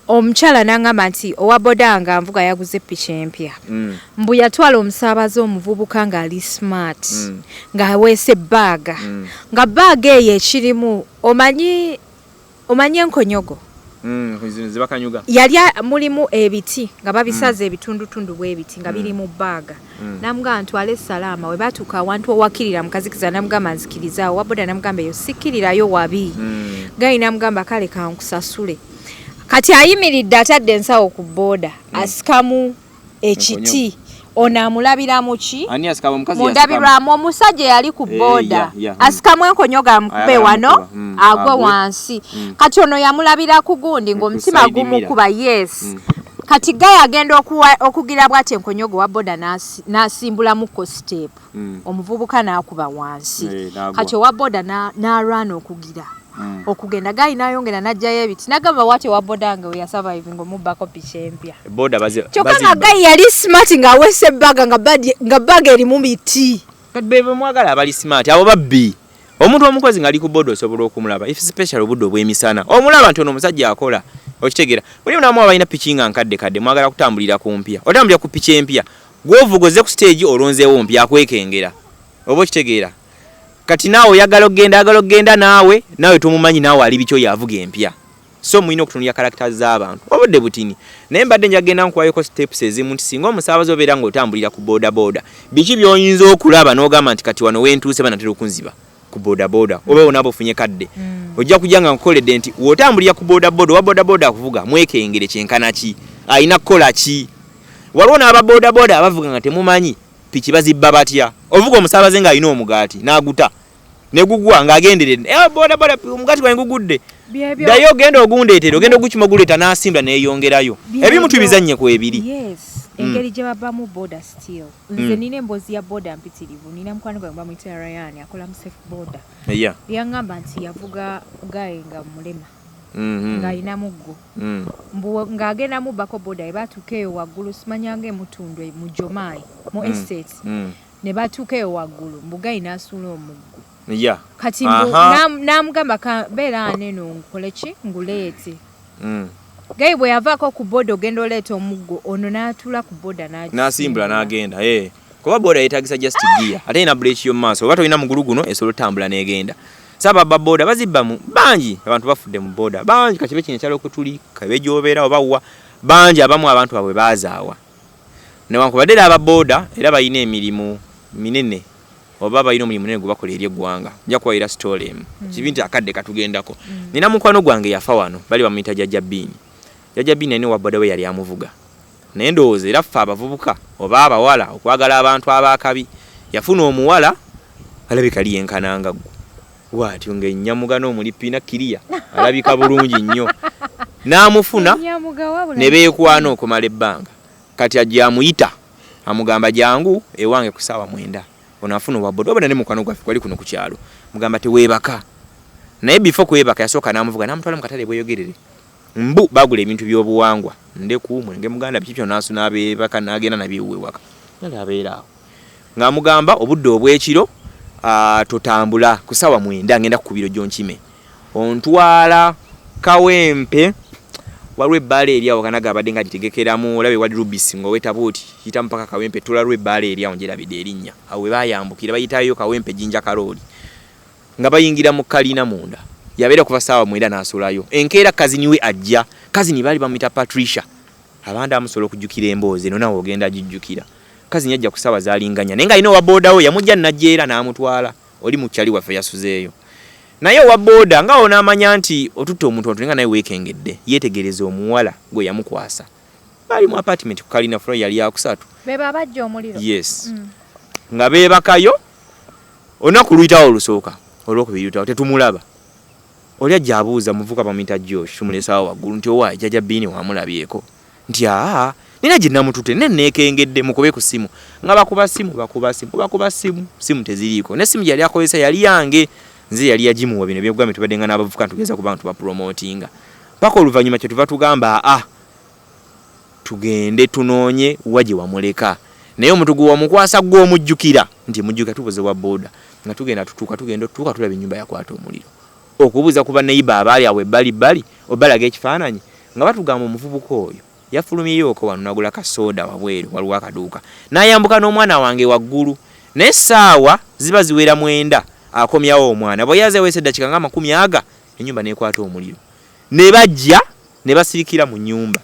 omukyala n'angamba nti owa boda nga nvuga yaguze piki empya mbu yatwala omusaabaze omuvubuka ng'ali smart ng'aweese bbaaga nga bbaaga eyo ekirimu omanyi enkonyogo yali mulimu ebiti nga babisaze ebitundutundu bw'ebiti nga biri mu bbaaga namugamba ntwale salaama we batuuka awantu owakirira mukazikiza namugamba nzikirizaawo waboda namugamba eyo sikkirirayo wabi gayi namugamba kale kankusasule kati ayimiridde atadde ensawo ku booda asikamu ekiti onamulabiramu ki mundabirwamu omusajja yali ku booda asikamu enkonyoga amukube wano agwe wansi kati ono yamulabira ku gundi ng'omutima gumukuba yes kati gaya agenda okugira bwate enkonyogo wa boda n'asimbula muko step omuvubuka n'akuba wansi kati wa boda n'arwana okugira okugenda gayi nayongera najjayo ebiti nagamba wate wa boda nga we surviving omubbako picha empya boda kyokka gayi yali smart nga awese baga nga baga eri mu biti kati bebe mwagala abali smart abo babbi omuntu omukozi nga ali ku boda osobola okumulaba if special obudde obw'emisana omulaba nti ono omusajja akola okitegera buli munamu abalina piki nga nkadde mwagala kutambulira ku mpya otambulira ku piki empya gwovugoze ku stage olonzeewo mpya akwekengera oba okitegeera kati naawe oyagala okgenda naawe tumumanyi naawe ali bikyo yavuga empya so mulina okutunulya characters z'abantu obudde butini naye mbadde njagenda nkuwayoko steps ezimu nti singa omusaabaze obeera ng'otambulira ku boda biki by'oyinza okulaba n'ogamba nti kati wano wentuuse banatera okunziba ku boda oba wona ofunye kadde ojja kujja nga nkoledde nti wotambulira ku boda wa boda akuvuga mwekengere kyenkana ki alina kukola ki waliwo n'aba boda abavuga nga temumanyi piki bazibba batya ovuga omusaabaze ng'alina omugaati n'aguta ne gugwa ng'agenderedde boda omugaati gwange gugudde ddayo ogenda ogundeetera ogenda ogukima oguleeta n'asimbula neeyongerayo ebimu tubizannye ku ebiri engeri gye babamu boda still nze nina emboozi ya boda mpitirivu nina mukwano gwange bamuyita Ryan akola mu safe boda yaŋŋamba nti yavuga gaye nga mulema ng'alina muggo ng'agenda mubbako boda ye batuuka eyo waggulu simanyanga emutundwe mu Jomayi mu estate ne batuuka eyo waggulu mbugayi n'asuula omuggo kati n'amugamba kabeera aneno nkole ki nguleete gayi bwe yavaako ku boda ogenda oleeta omuggo ono n'atuula ku boda n'asimbula n'agenda kuba boda yeetagisa just gear ate ina breeki y'omu maaso oba tolina mugulu guno esobola otambula n'egenda saba boda bazibbamu bangi abantu bafudde mu boda bangi kakibe kino ekyalo okutuli kabe gy'obeera oba wa bangi abamu abantu babwe baazaawa newankubadde era ababoda era balina emirimu minene oba balina omulimu munene gwe bakola eri eggwanga nja kuwayira story emu kibi nti akadde katugendako nina mukwano gwange yafa wano bali bamuyita Jajja Bini ni wa boda we yali amuvuga naye ndowooza era ffe abavubuka oba abawala okwagala abantu abakabi yafuna omuwala alabika liyenkananga gwe waatyo ng'ennyamuga n'omulipina kiriya alabika bulungi nnyo n'amufuna ne beekwana okumala ebbanga kati ajja amuyita amugamba jangu ewange ku ssaawa 9 ono afuna owa boda oba ne mukwano gwaffe kwali kuno ku kyalo mugamba teweebaka naye before kwebaka yasooka n'amuvuga n'amutwala mu katale bweyogerere mbu bagula ebintu by'obuwangwa ndeku mwenge muganda bikipyo nasu n'abeebaka n'agenda nabyo ewaka nali abeera awo ng'amugamba obudde obw'ekiro tutambula ku ssaawa 9 ngenda ku biro gy'onkime ontwala Kawempe waliwo ebbaala eri awo kanaga abadde nga gitegekeramu olabe wali rubisi ng'oweta buuti yita mpaka Kawempe tulalwa ebbaala eri awo njerabidde erinnya awo we baayambukira bayitayo Kawempe Jinja Kalooli nga bayingira mu kalina munda yabeera kuva ssaawa 9 n'asulayo enkeera kazini we ajja kazini baali bamuyita Patricia abandi amusobola okujjukira emboozi eno nawe ogenda agijjukira kazini ajja ku ssaawa zaalinganya naye ng'alina owa boda we yamujja najjeera n'amutwala oli mu kyali waffe yasuzeeyo naye owa boda nga onaamanya nti otutte omuntu otulinga naye weekengedde yeetegereza omuwala gwe yamukwasa baali mu apartment ku kalina floor yali yakusatu beba abajja omuliro yes nga beebakayo olunaku luyitawo olusooka olwokubiri luyitawo tetumulaba oli ajja abuuza muvuka bamuyita Josh tumulesawo waggulu nti owa Jajja Bini wamulabyeko nti nina gye namututte neekengedde mukube ku simu nga bakuba simu teziriiko ne simu yali akozesa yali yange nze yali yagimuwa bino by'okugamba tubadde nga n'abavubuka ntugeza ku bantu bapromotinga paka oluvannyuma kye tuva tugamba tugende tunoonye wa gye wamuleka naye omuntu gwe wamukwasa gw'omujjukira nti mujjukira tubuze wa boda nga tugenda tugenda tulaba ennyumba yakwata omuliro okubuuza kuba neiba abaali awo ebbalibbali obalaga ekifaananyi nga batugamba omuvubuka oyo yafulumyeyooko wano nagula kasoda wabweru waliwo akaduuka n'ayambuka n'omwana wange waggulu naye essaawa ziba ziwera 9 akomyawo omwana bwe yaze weese eddakiika nga 10 ennyumba n'ekwata omuliro ne bajja ne basirikira mu nnyumba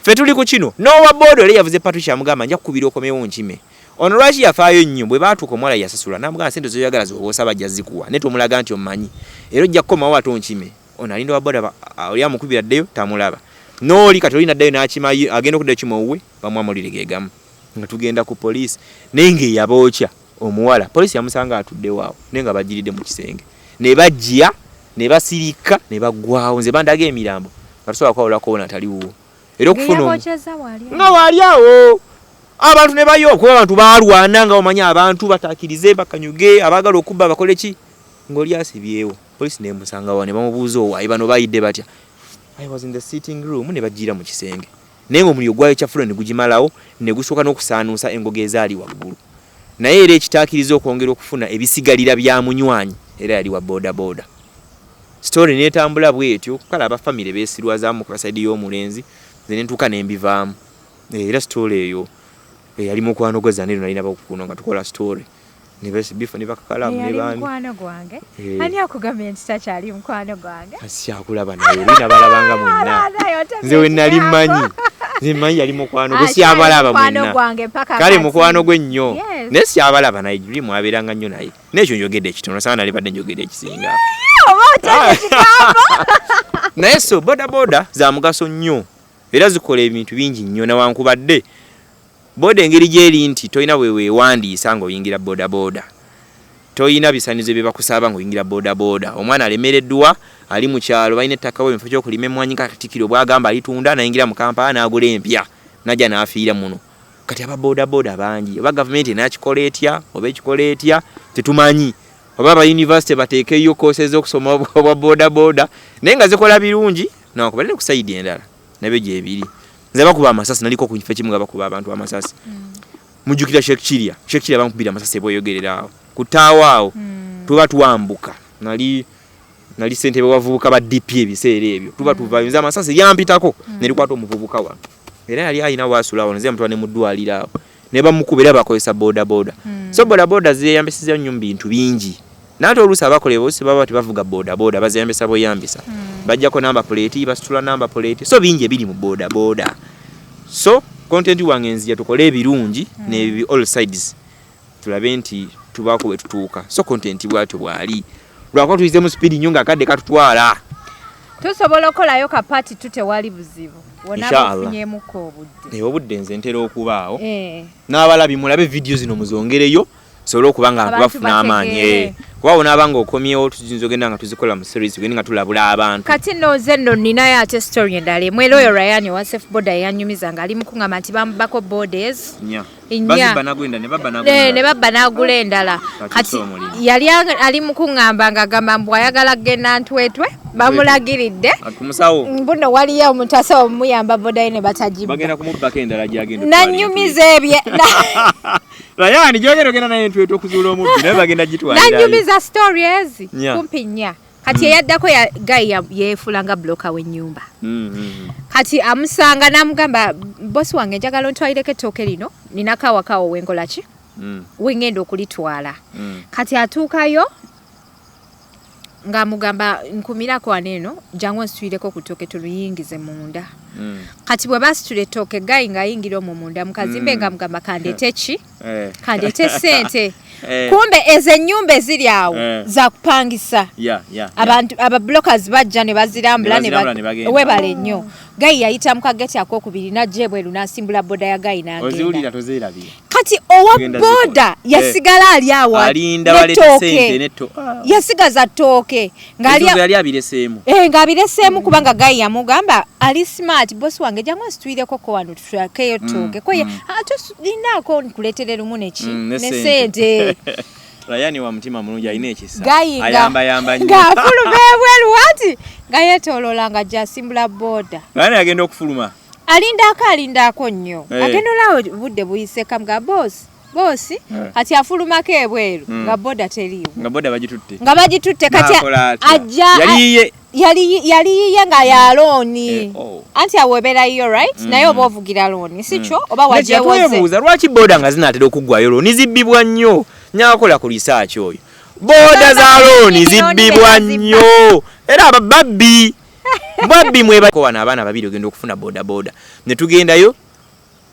ffe tuli ku kino n'owa boda oli yavuze Patricia amugamba nja kukubira okomewo nkime ono lwaki yafaayo nnyo bwe baatuuka omuwala yasasula n'amugamba sente zoyagala z'oboosa bajja zikuwa ne tomulaga nti omanyi era ojja kukomawo ate onkime ono alinda owa boda oli amukubira ddeyo tamulaba n'oli kati oli naddayo n'akimayo agenda okuddayo kimawuwe bamwamulire geegamu nga tugenda ku poliisi naye ng'eyabookya omuwala poliisi yamusanga atuddewo awo naye nga bagiridde mu kisenge ne bajja ne basirika ne baggwawo nze bandaga emirambo nga tusobola kwawulako nataliwo era okufuna nga wali awo abantu ne bayo kuba abantu balwana nga omanya abantu batakirize bakanyuge abagala okubba bakole ki ng'oli asibyewo police ne musanga wane bamubuuza owayi bano bayidde batya I was in the sitting room ne bajira mu kisenge naye ng'omuliro gwayo kyafulo ne gugimalawo ne gusooka n'okusaanuusa engoga ezaali waggulu naye era ekitakiriza okwongera okufuna ebisigalira bya munywanyi era yali wa boda story netambula bwetyo kala aba family beesirwazaamu ku side y'omulenzi ze nentuuka nembivaamu era story eyo yali mukwano gwe zanero nalina bakukuno nga tukola story bifa ne bakakalamu ne bani mukwano gwange ani akugambye nti takyali mukwano gwange asyakulaba naye lina balabanga mwenna nze we nali mmanyi zimanyi yali mukwano gwe syabalaba mwenna kale mukwano gwe nnyo naye syabalaba naye juli mwabeeranga nnyo naye nekyo njogedde ekitono sana nali badde njogedde ekisinga naye so boda za mugaso nnyo era zikola ebintu bingi nnyo newankubadde boda engeri gyeri nti toyina weweewandiisa ng'oyingira boda toyina bisanizo bye bakusaba ng'oyingira boda omwana alemereddwa ali mu kyalo balina ettaka we mufo ky'okulima emmwanyi Katikkiro bwagamba alitunda nayingira mu Kampala n'agula empya najja n'afiira muno kati aba boda bangi oba gavumenti enakikola etya oba ekikola etya tetumanyi oba aba university bateekeyo courses z'okusoma obwa boda naye nga zikola birungi nakubadde ku side endala nabyo gyebiri nze bakuba amasasi naliko ku kifo kimu nga bakuba abantu amasasi mujjukira Sheikh Kiria bamukubira amasasi bw'oyogerera awo ku taawa awo tuba tuwambuka nali ssentebe wavubuka ba DP ebiseera ebyo tuba tuvayinza amasasi yampitako ne likwata omuvubuka wano era yali ayina waasulawo nze mutwane mu ddwaliro awo ne bamukubira bakozesa boda so boda zeyambisiza nnyo mu bintu bingi naate oluusi abakola bose baba tebavuga boda bazeyambisa bweyambisa bajjako namba plate basitula namba plate so bingi ebiri mu boda so content wange nzija tukole ebirungi ne all sides tulabe nti tubako bwe tutuuka so content bwatyo bwali lwako tuyize mu speed nnyo ng'akadde katutwala tusobola okolayo kapati tutewali buzibu wonabufunyemuko obudde nze ntera okubaawo n'abalabi mulabe video zino muzongereyo sobola okuba nga bafuna amaanyi kuba bonaabanga okomyewo tuyinza ogenda nga tuzikola mu series tugende nga tulabula abantu kati noze nno ninayo ate story endala emwera oyo Ryan wa safe boda yanyumiza nga ali mukungamba nti bambako borders ne babba n'agula endala kati yali ali mukungamba nga agamba mbu ayagala kugenda Ntwetwe bamulagiridde mbuno waliyo omutasa omuyamba boda ye ne batagiba nanyumiza ebye Ryan jogero gena naye Ntwetwe okuzuula omubbi naye bagenda gitwalira nanyumiza stories kumpi nnya kati yaddako gayi yeefulanga bloka w'ennyumba kati amusanga n'amugamba bosi wange njagala ontwalireko ettooke lino nina kawakawo wenkola ki wengenda okulitwala kati atuukayo ng'amugamba nkumirako waneeno jangu nsitwireko ku ttooke tuluyingize munda kati bwe basitula ettooke gayi ng'ayingira omwo munda mukazimbe nga mugamba kandeete ki kandeete ssente kumbe ezo ennyumba eziri awo za kupangisa abantu abablockers bajja ne bazirambula webale nnyo gayi yayita mu kageti akokubiri n'ajja ebweru n'asimbula boda ya gayi n'agenda kati owa boda yasigala ali awo n'ettooke yasigaza ttooke ng'abireseemu kubanga gayi yamugamba ali smart bosi wange jangu nsitwireko ko wano tutwakeyo ttooke koye linaako nkuleetere lumu ne sente Ryan wa mutima mulungi alina ekisa ayamba ng'afuluma ebweru wati nga yeetooloola nga gyasimbula boda Ryan agenda okufuluma alindako nnyo agenda olaawo budde buyise kamuga bosi kati afulumako ebweru nga boda teriiwo nga bagitutte kati ajja yaliyiye nga ya looni anti aweberayo right naye oba ovugira looni sikyo oba wajyewoze lwaki boda nga zinaatera okuggwayo looni zibbibwa nnyo nyakola ku research oyo boda za looni zibbibwa nnyo era ababbi mwebako wano abaana babiri ogenda okufuna boda ne tugendayo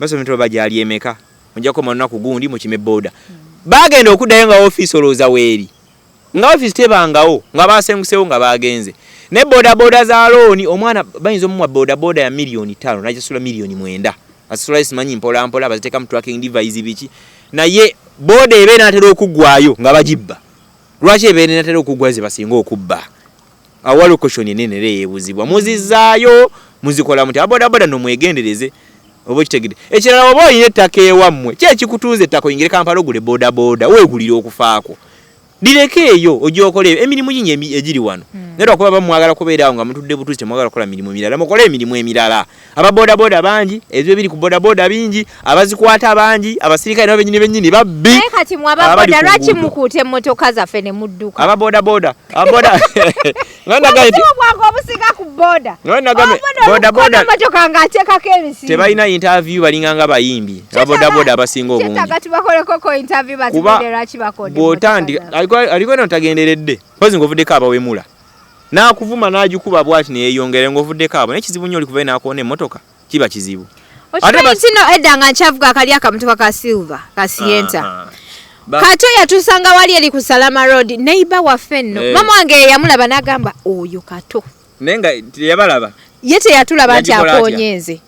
basometero bajali emeka mujjako manaku gundi mu kime boda bagenda okuddayo nga office olooza weeri nga office tebangawo nga basengusewo nga bagenze ne boda za looni omwana bayinza omuwa boda ya $5 million najasula $9 million asula isimanyi mpola baziteeka mu tracking device biki naye boda ebe n'atera okuggwayo nga bagibba lwaki ebe n'atera okuggwayo ze basinga okubba awali question enene yeebuzibwa muzizaayo muzikola muti abodaboda no mwegendereze obo kitegede ekirala obo oyine ettaka ewammwe kye kikutuuza ettaka oyingire Kampala ogule bodaboda weegulira okufaako direke eyo ogyokole emirimu yinyi egiri wano nero kuba bamwagala kubeerawo nga mutudde butuuzi temwagala kukola mirimu emirala mukole emirimu emirala ababodaboda bangi ebyo biri ku bodaboda bingi abazikwata bangi abasirikale nabo benyini babbi kati mwababoda lwaki mukuute emmotoka zaffe ne mudduka ababodaboda aboda ngana gaiti bwangu obusiga ku boda bodaboda emmotoka ng'ateekako emisinde tebalina interview balinganga bayimbi ababodaboda abasinga obungi kyetaga tubakolekoko interview batugende lwaki bakodde bw'otandi aliko notagenderedde mpozi ng'ovuddeko abawemula n'akuvuma n'agikuba bw'ati neyeeyongere ng'ovuddeko abo n'ekizibu nnyo olikubayo n'akoona emmotoka kiba kizibu okimanyi kino edda nga nkyavuga akali akamotoka ka silver ka sienta Kato yatusanga wali eri ku Salama Road neighbor waffe nno mama wange yamulaba n'agamba oyo Kato nenga yabalaba yete yatulaba nti akonyenze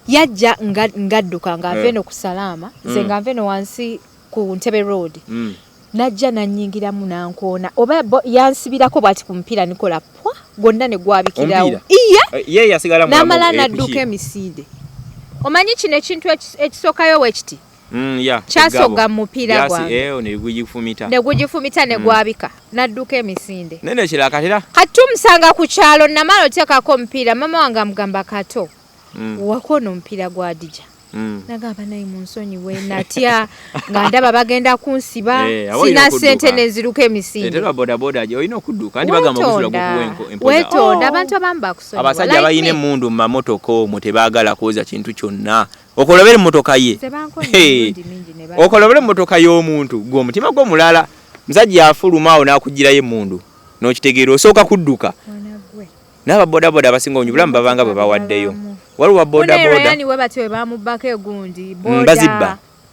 yajja ngadduka ng'ave no ku Salama ze ng'ave no wansi ku Ntebe Road najja nanyingiramu nankoona oba yansibirako bwati ku mpira nikola pwa gonna ne gwabikirawo ye yasigala mu namala nadduka emisinde omanyi kino ekintu ekisookayo wekiti kyasoga mu mupiira gwange ne gugifumita ne gwabika nadduka emisinde nene kirakatera kati tumusanga ku kyalo namala oteekako omupiira mama wange amugamba Kato wakoona omupiira gwa Dija nagamba naye munsonyi we natya nga ndaba bagenda kunsiba sina ssente neziruka emisinde etera bodaboda je oyina okudduka andi bagamba okusula kukuwenko wetonda abantu abamu bakusonyiwa abasajja bayina emmundu mu mamotoka omwo tebaagala kwoza kintu kyonna okolobere emmotoka ye okolobere emmotoka y'omuntu gw'omutima gw'omulala musajja afulumaawo n'akugirayo emmundu n'okitegeera osooka kudduka n'ababodaboda abasinga onyi bulamu babanga bwe bawaddeyo waliwo bodaboda yani we batwe bamubako egundi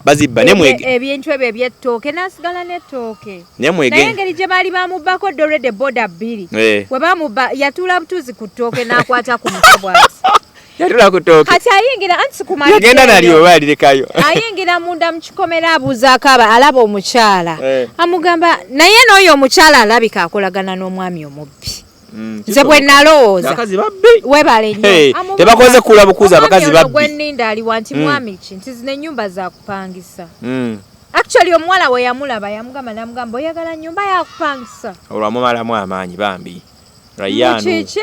bazibba nemwege ebintu ebyo eby'ettooke n'asigala n'ettooke nemwege naye engeri gye baali bamubako dolede boda bbiri we bamubba yatuula butuuzi ku ttooke n'akwata ku mutwe bw'ati yatula ku ttooke kati ayingira anti kumali yagenda nalyo baalirekayo ayingira munda mu kikomera abuuzaako alaba omukyala amugamba naye n'oyo omukyala alabika akolagana n'omwami omubbi nze bwe nalowooza abakazi babbi webale nnyo tebakoze kula bukuza abakazi babbi gwe nninda aliwa nti mwami ki nti zino ennyumba za kupangisa actually omuwala we yamulaba yamugamba namugamba oyagala nnyumba yakupangisa olwamumalamu amaanyi bambi rayanu kiki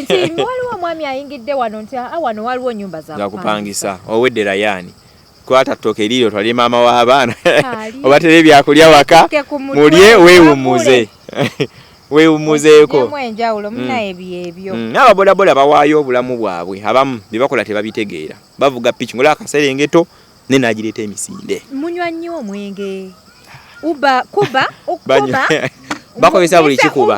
nti waliwo omwami ayingidde wano nti wano waliwo nnyumba za kupangisa owedde rayani kwata ttooke liri otwale maama w'abaana obatere ebyakulya waka mulye weewummuze weewummuzeeko enjawulo muna ebyo n'ababodaboda bawaayo obulamu bwabwe abamu bye bakola tebabitegeera bavuga piki ngola akaserengeto ne nagireeta emisinde munywa nnyo omwenge kuba bakozesa buli kikuba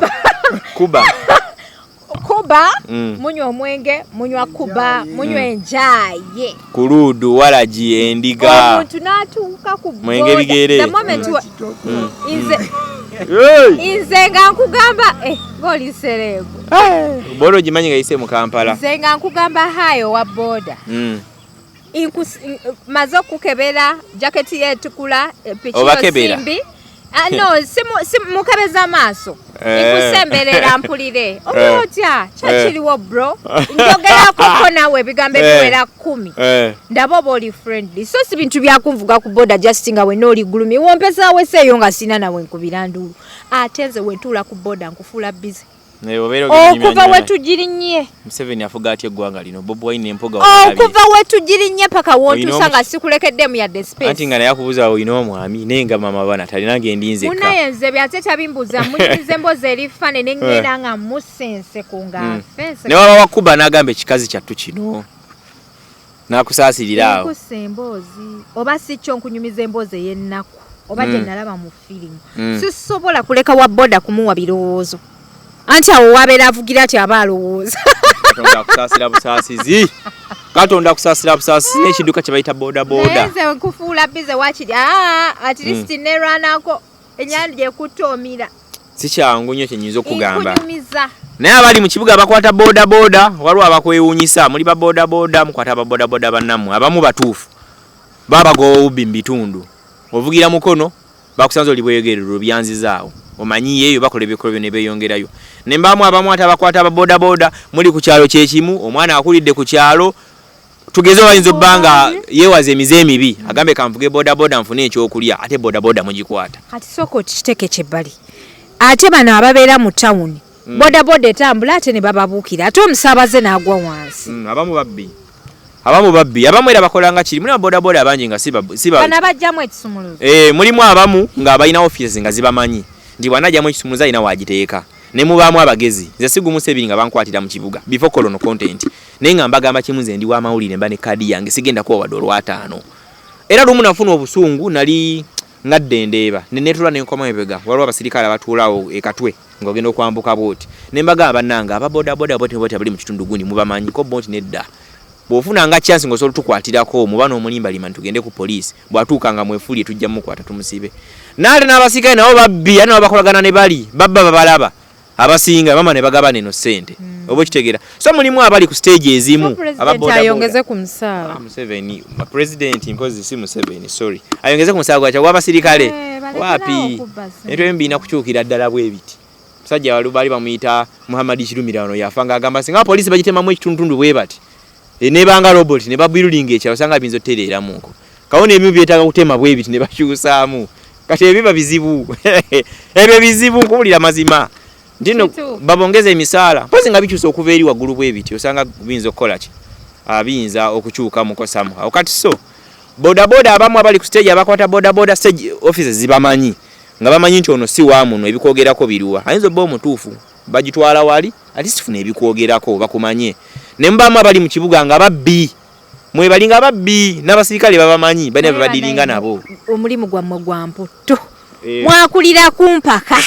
kuba munywa omwenge munywa kuba munywa enjaaye ku luudu walagi endiga omuntu n'atuuka ku mwenge bigere nze nga nkugamba ng'oli sereegu boda ogimanyi nga yise mu Kampala nze nga nkugamba hayo wa boda maze okukebera jaketi yetukula piki yosimbi no mukebeza amaaso nkusemberera mpulire obyotya kyakiriwo bro njogerakoko nawe ebigambo ebiwera 10 ndaba oba oli friendly so si bintu byakunvuga ku boda just nga wena oli gulumi wompesawo seeyo nga sina nawe nkubira ndulu ate nze wentuula ku boda nkufuula bizi okuva wetugirinnye Museveni afuga atya eggwanga lino Bobi Wine empoga okuva wetugirinnye paka wontuusa nga sikulekeddemu yadde space anti nga naye akubuuza olina omwami naye nga mama bana talinanga endinzeka munayenze byate tabimbuuza munyumiza emboozi erifaane ne ngenda nga musense ku ngafense ne waba wakuba n'agamba ekikazi kyattu kino n'akusaasirira awo nkussa emboozi oba si kyo nkunyumiza emboozi ey'ennaku oba gye nalaba mu firimu sisobola kuleka wa boda kumuwa birowoozo anti awo wabeera avugira ati aba alowooza Katonda akusaasira busaasizi Katonda akusaasira busaasizi n'ekidduka kye bayita bodaboda nze nkufuula bize wakiri at least nerwanako ennyanja ekutoomira si kyangu nnyo kyenyinza okugamba nkunyumiza naye abali mu kibuga bakwata bodaboda waliwo abakwewuunyisa muli babodaboda mukwata ababodaboda bannammwe abamu batuufu baba bagoba obubbi mu bitundu ovugira mukono bakusanze oli bweyogerero byanzizaawo omanyi yeyo bakola ebikolo ne beyongerayo nembamu abamu atabakwata ababoda boda muli ku kyalo kyekimu omwana akulidde ku kyalo tugeze wayinza obbanga yewaze emize mibi agambe kanvuge boda boda nfune ekyokulya ate boda boda mugikwata kati soko kiteke kyebali ate bano ababeera mu town boda boda etambula ate ne bababuukira ate omusaabaze n'agwa wansi abamu babbi abamu era bakolanga kiri mulimu boda boda abangi nga siba bana bajjamu ekisumuluzo mulimu abamu nga balina offices nga zibamanyi ndi wanajjamu ekisumuluzo alina wagiteeka ne mubaamu abagezi nze sigumu sebiri nga bankwatira mu kibuga before colonel content naye nga mbagamba kimu nze ndi wa mawulire mba ne kadi yange sigenda kuwa wadde olw'ataano era lumu nafuna obusungu nali ngadde ndeeba nenetula nenkoma ebega waliwo abasirikale abatuulawo ekatwe ng'ogenda okwambuka booti ne mbagamba bannanga ababoda boda booti abali mu kitundu gundi mubamanyi ko booti nedda bw'ofunanga chance ng'osobola tukwatirako muba n'omulimbalima tugende ku poliisi bw'atuukanga mwefulye tujja mukwata tumusibe n'ate n'abasirikale nabo babbi ate nabo bakolagana ne bali babba babalaba abasinga mama ne bagabana eno ssente oba kitegera so mulimu abali ku stage ezimu ababoda ayongeze ku musaala Museveni president impozi si Museveni sorry ayongeze ku musaala gwa abasirikale wapi etwe mbina kukyukira ddala bwebiti musajja bali bamuyita Muhammad Kirumirano yafanga agamba singa poliisi bagitemamu ekitundu bwebati nebanga robot ne babirulinga ekyalo sanga binzo terera munko kawone ebimu byetaaga kutema bwebiti ne bakyusaamu kati ebiba bizibu ebyo bizibu nkuwulira mazima ndino babongeza emisaala mpozi nga bikyusa okuva eri waggulu bwebiti osanga binza okukola ki abinza okukyuka mukosamu awo kati so boda boda abamu abali ku stage abakwata boda boda stage offices zibamanyi nga bamanyi nti ono si wamuno ebikwogerako biruwa ayinza obba omutuufu bagitwala wali ati sifuna ebikwogerako bakumanye ne mbamu abali mu kibuga nga babbi mwebalinga babbi n'abasirikale babamanyi bane babadiringa nabo omulimu gwammwe gwa mputto mwakulira kumpaka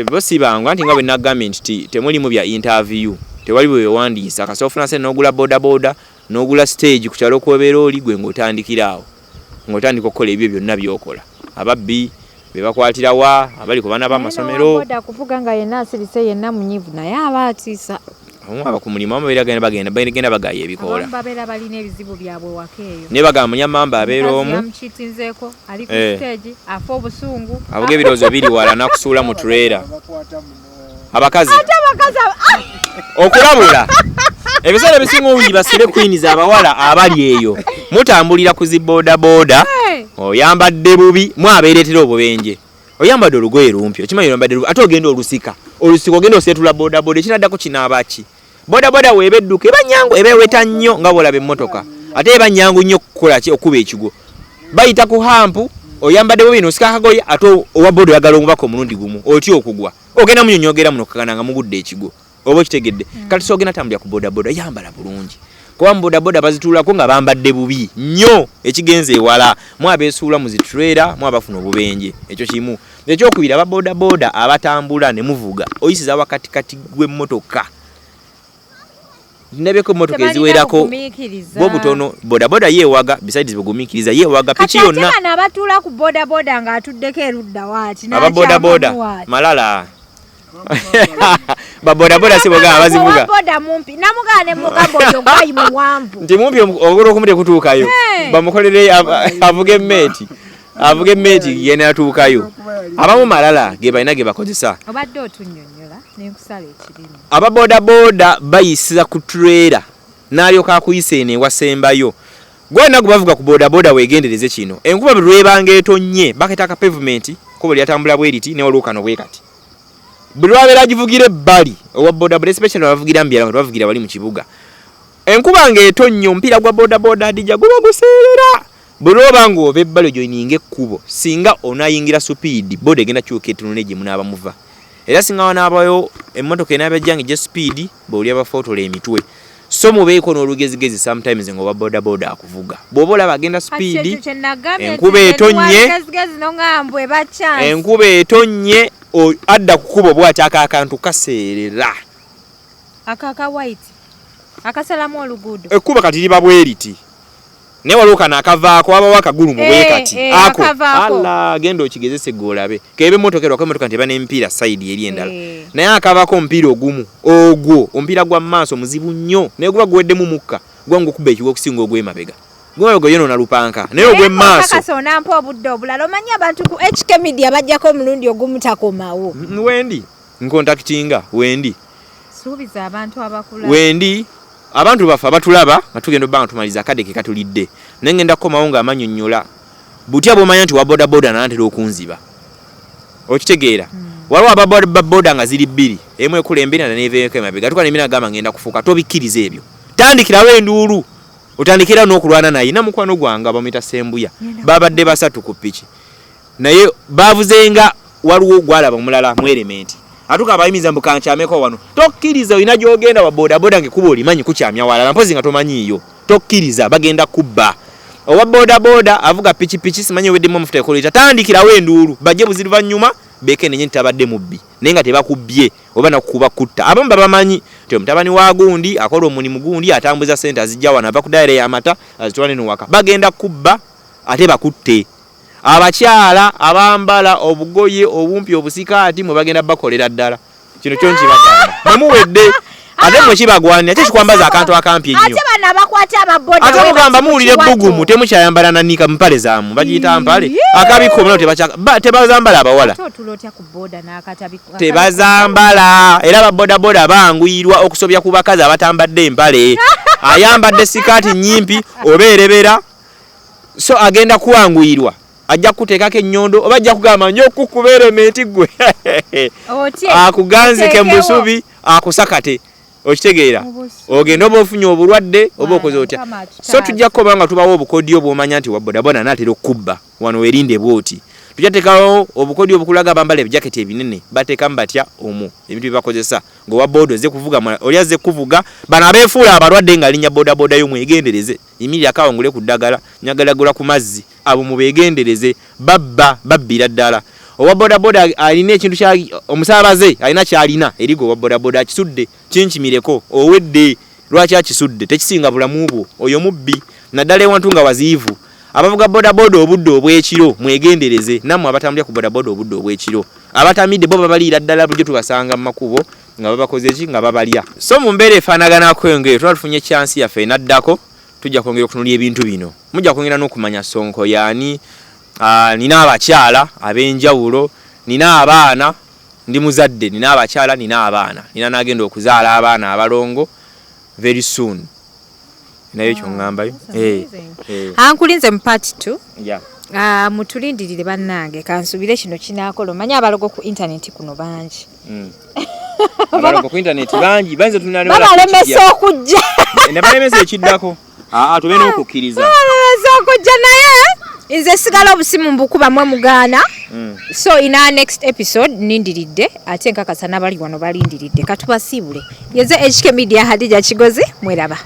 bosi bangu anti nga bwe nagambye nti temulimu bya interview tewali bwe wewandiisa kasi ofuna sente n'ogula boda boda n'ogula stage ku kyalo kwobeera oli gwe ng'otandikiraawo ng'otandika okukola ebyo byonna byokola ababbi be bakwatirawa abali ku baana b'amasomero boda kuvuga nga yenna asirise yenna munyivu naye aba atiisa aba ku mulimu ababeera bagenda bagaya ebikoola babeera balina ebizibu byabwe wakeeyo ne bagamba munyamamba abeera omu yamukitinzeeko ali ku stage afa obusungu avuga ebirowoozo biri wala nakusuula mu trailer abakazi okulabula ebiseera ebisinga obungi basire queens abawala abali eyo mutambulira ku ziboda boda oyambadde bubi mwabeeretera obubenje oyambadde olugoye lumpyo kimanyi oyambadde ate ogenda olusika ogenda oseetula boda boda ekinaddako kinaabaki boda boda weebedduka eba nyangu ebeweta nnyo nga bwolaba emmotoka ate eba nyangu nnyo okukola ki okuba ekigo bayita ku hampu oyambadde bubi nosika akagoye ate owa boda oyagala omubaka omulundi gumu otya okugwa ogenda munyonyogera muno kakana nga mugudde ekigo oba kitegedde kati sogenda tambulira ku boda boda yambala bulungi kuba mu boda boda bazituulako nga bambadde bubi nnyo ekigenze ewala mwabeesuula mu zitrailer mwabafuna obubenje ekyo kimu ekyokubiri aba boda boda abatambula ne muvuga oyisiza wakatikati gw'emmotoka ndabeko emmotoka eziwerako bo butono boda boda yeewaga besides bugumiikiriza yeewaga piki yonna kati ate bano abatuula ku boda boda ng'atuddeko erudda waati aba boda boda malala baboda boda siboga abazivuga boda mumpi namugane mugambo yo gwayi muwamvu ndi mumpi ogoro okumute kutuukayo bamukolere avuge meti yena atuukayo abamu malala ge balina ge bakozesa obadde otunnyonnyola n'enkusala ekirimi ababoda boda bayisiza ku trailer n'alyoka akuyisa eno ewasembayo gwena gubavuga ku boda boda weegendereze kino enkuba bwe lwebanga etonnye baketaka pavement kubo lyatambula bweriti ne olukano bwekati buli lwabeera givugire ebbali owa boda boda especially abavugira mbyala nga bavugira bali mu kibuga enkuba ng'etonnye omupiira gwa boda boda adija guba guseerera buli oba ng'ova ebbali gyoyininga ekkubo singa onaayingira supiidi boda egenda kyuka etunune gye munaaba muva era singa wanaabayo emmotoka enaaba ejjanga ejja supiidi bw'oli abafootola emitwe so mubeeko n'olugezigezi sometimes ng'oba boda boda akuvuga bw'oba olaba agenda supiidi enkuba etonnye adda kukuba bw'ati akantu kaseerera akaka white akasalamu oluguudo ekkuba kati liba bweriti naye waliwo kano akavaako wabawo akagulu mu bwekati ako ala genda okigezese golabe kebe emmotoka erwako emmotoka nti eba n'emipiira sayidi eri endala naye akavaako omupiira ogumu ogwo omupiira gwa maaso muzibu nnyo naye guba guweddemu mukka gwangu okuba ekigo okusinga ogw'emabega gwe yono na lupanka naye ogwe maaso kakasona mpo obudde obulala omanyi abantu ku HK Media bajjako omulundi ogumutakomawo wendi nkontakitinga wendi suubiza abantu abakula wendi abantu bafa abatulaba nga tugenda obbanga tumaliza akadeke katulidde naye ngenda kukomawo nga amanyonnyola butya bw'omanya nti wa bodaboda nantera okunziba okitegeera waliwo ababoda nga ziri bbiri emu ekulembera neveeko emabega tukana emina gamba ngenda kufuuka tobikkiriza ebyo tandikirawo enduulu otandikira n'okulwana naye namukwano gwange bamuyita Sembuya babadde basatu ku ppiki naye bavuzenga waliwo gwalaba omulala mu elementi atuka abayimiza mbukankyameko wano tokkiriza olina gy'ogenda wa bodaboda ngekuba olimanyi kukyamya walala mpozi nga tomanyiiyo tokkiriza bagenda kubba owa bodaboda avuga pikipiki simanyi weddemu omufuta ekolita tandikirawo enduulu bajje buziruvanyuma bekenenye ntabadde mubbi naye nga tebakubbye oba nakukuba kutta abamu babamanyi nti omutabani wa gundi akola omulimu gundi atambuza sente azijja wano ava ku dayire y'amata azitwala eno waka bagenda kubba ate bakutte abakyala abambala obugoye obumpi obusikaati mwe bagenda bakolera ddala kino kyo nkibagamba namuwedde ate mwe kibagwanira kyo kikwambaza akantu akampi ennyo ate bana bakwata ababoda ate mugamba muwulire bbugumu temukyayambala nanika mpale zaamu bagiyita mpale akabikomo tebazambala abawala tebazambala era ababodaboda banguyirwa okusobya ku bakazi abatambadde empale ayambadde sikaati nyimpi oba erebera so agenda kuwanguyirwa ajja kuteekako ennyondo oba ajja kugamba nyo okukuba elementi gwe akuganzike mu busubi akusakate okitegeera ogenda oba ofunye obulwadde oba okoze otya so tujja kukoba nga tubawo obukodyo bw'omanya nti wabodaboda naatera okubba wano werinde bwoti tujja teekawo obukodyo obukulaga bambala ebijaketi ebinene bateekamu batya omwo ebintu byebakozesa ng'owa boda ozze kuvuga oli azze kuvuga bano abeefuula abalwadde nga linnya bodaboda yo mwegendereze imirira akawangule ku ddagala nyagalagula ku mazzi abo mubegendereze babbira ddala owa bodaboda alina ekintu kya omusaabaze alina kyalina erigo owa bodaboda akisudde kinkimireko owedde lwaki akisudde tekisinga bulamu bwo oyo mubbi naddala ewantu nga waziivu abavuga bodaboda obudde obw'ekiro mwegendereze nammwe abatambulira ku bodaboda obudde obw'ekiro abatamidde bo babaliira ddala bulijjo tubasanga mu makubo nga babakoze ki nga babalya so mu mbeera efaanaganako engeri tuba tufunye chansi yaffe enaddako tujja kwongera okutunulya ebintu bino mujja kwongera n'okumanya Sonko yaani nina abakyala ab'enjawulo nina abaana ndi muzadde nina abakyala nina abaana nina nagenda okuzaala abaana abalongo very soon nayo ekyo ŋŋambayo ankulinze mu part 2 mutulindirire bannange kansubire kino kinaakola omanyi abalogo ku intaneti kuno bangi abalogo ku intaneti bangi bayinza babalemesa okujja ne balemesa ekiddako tubena okukkiriza babalemesa okujja naye nze sigala obusimu mbukubamu mugaana so ina next episode nindiridde ate nkakasa n'abali wano balindiridde katubasiibule yeze HK Media Hadija Kigozi mweraba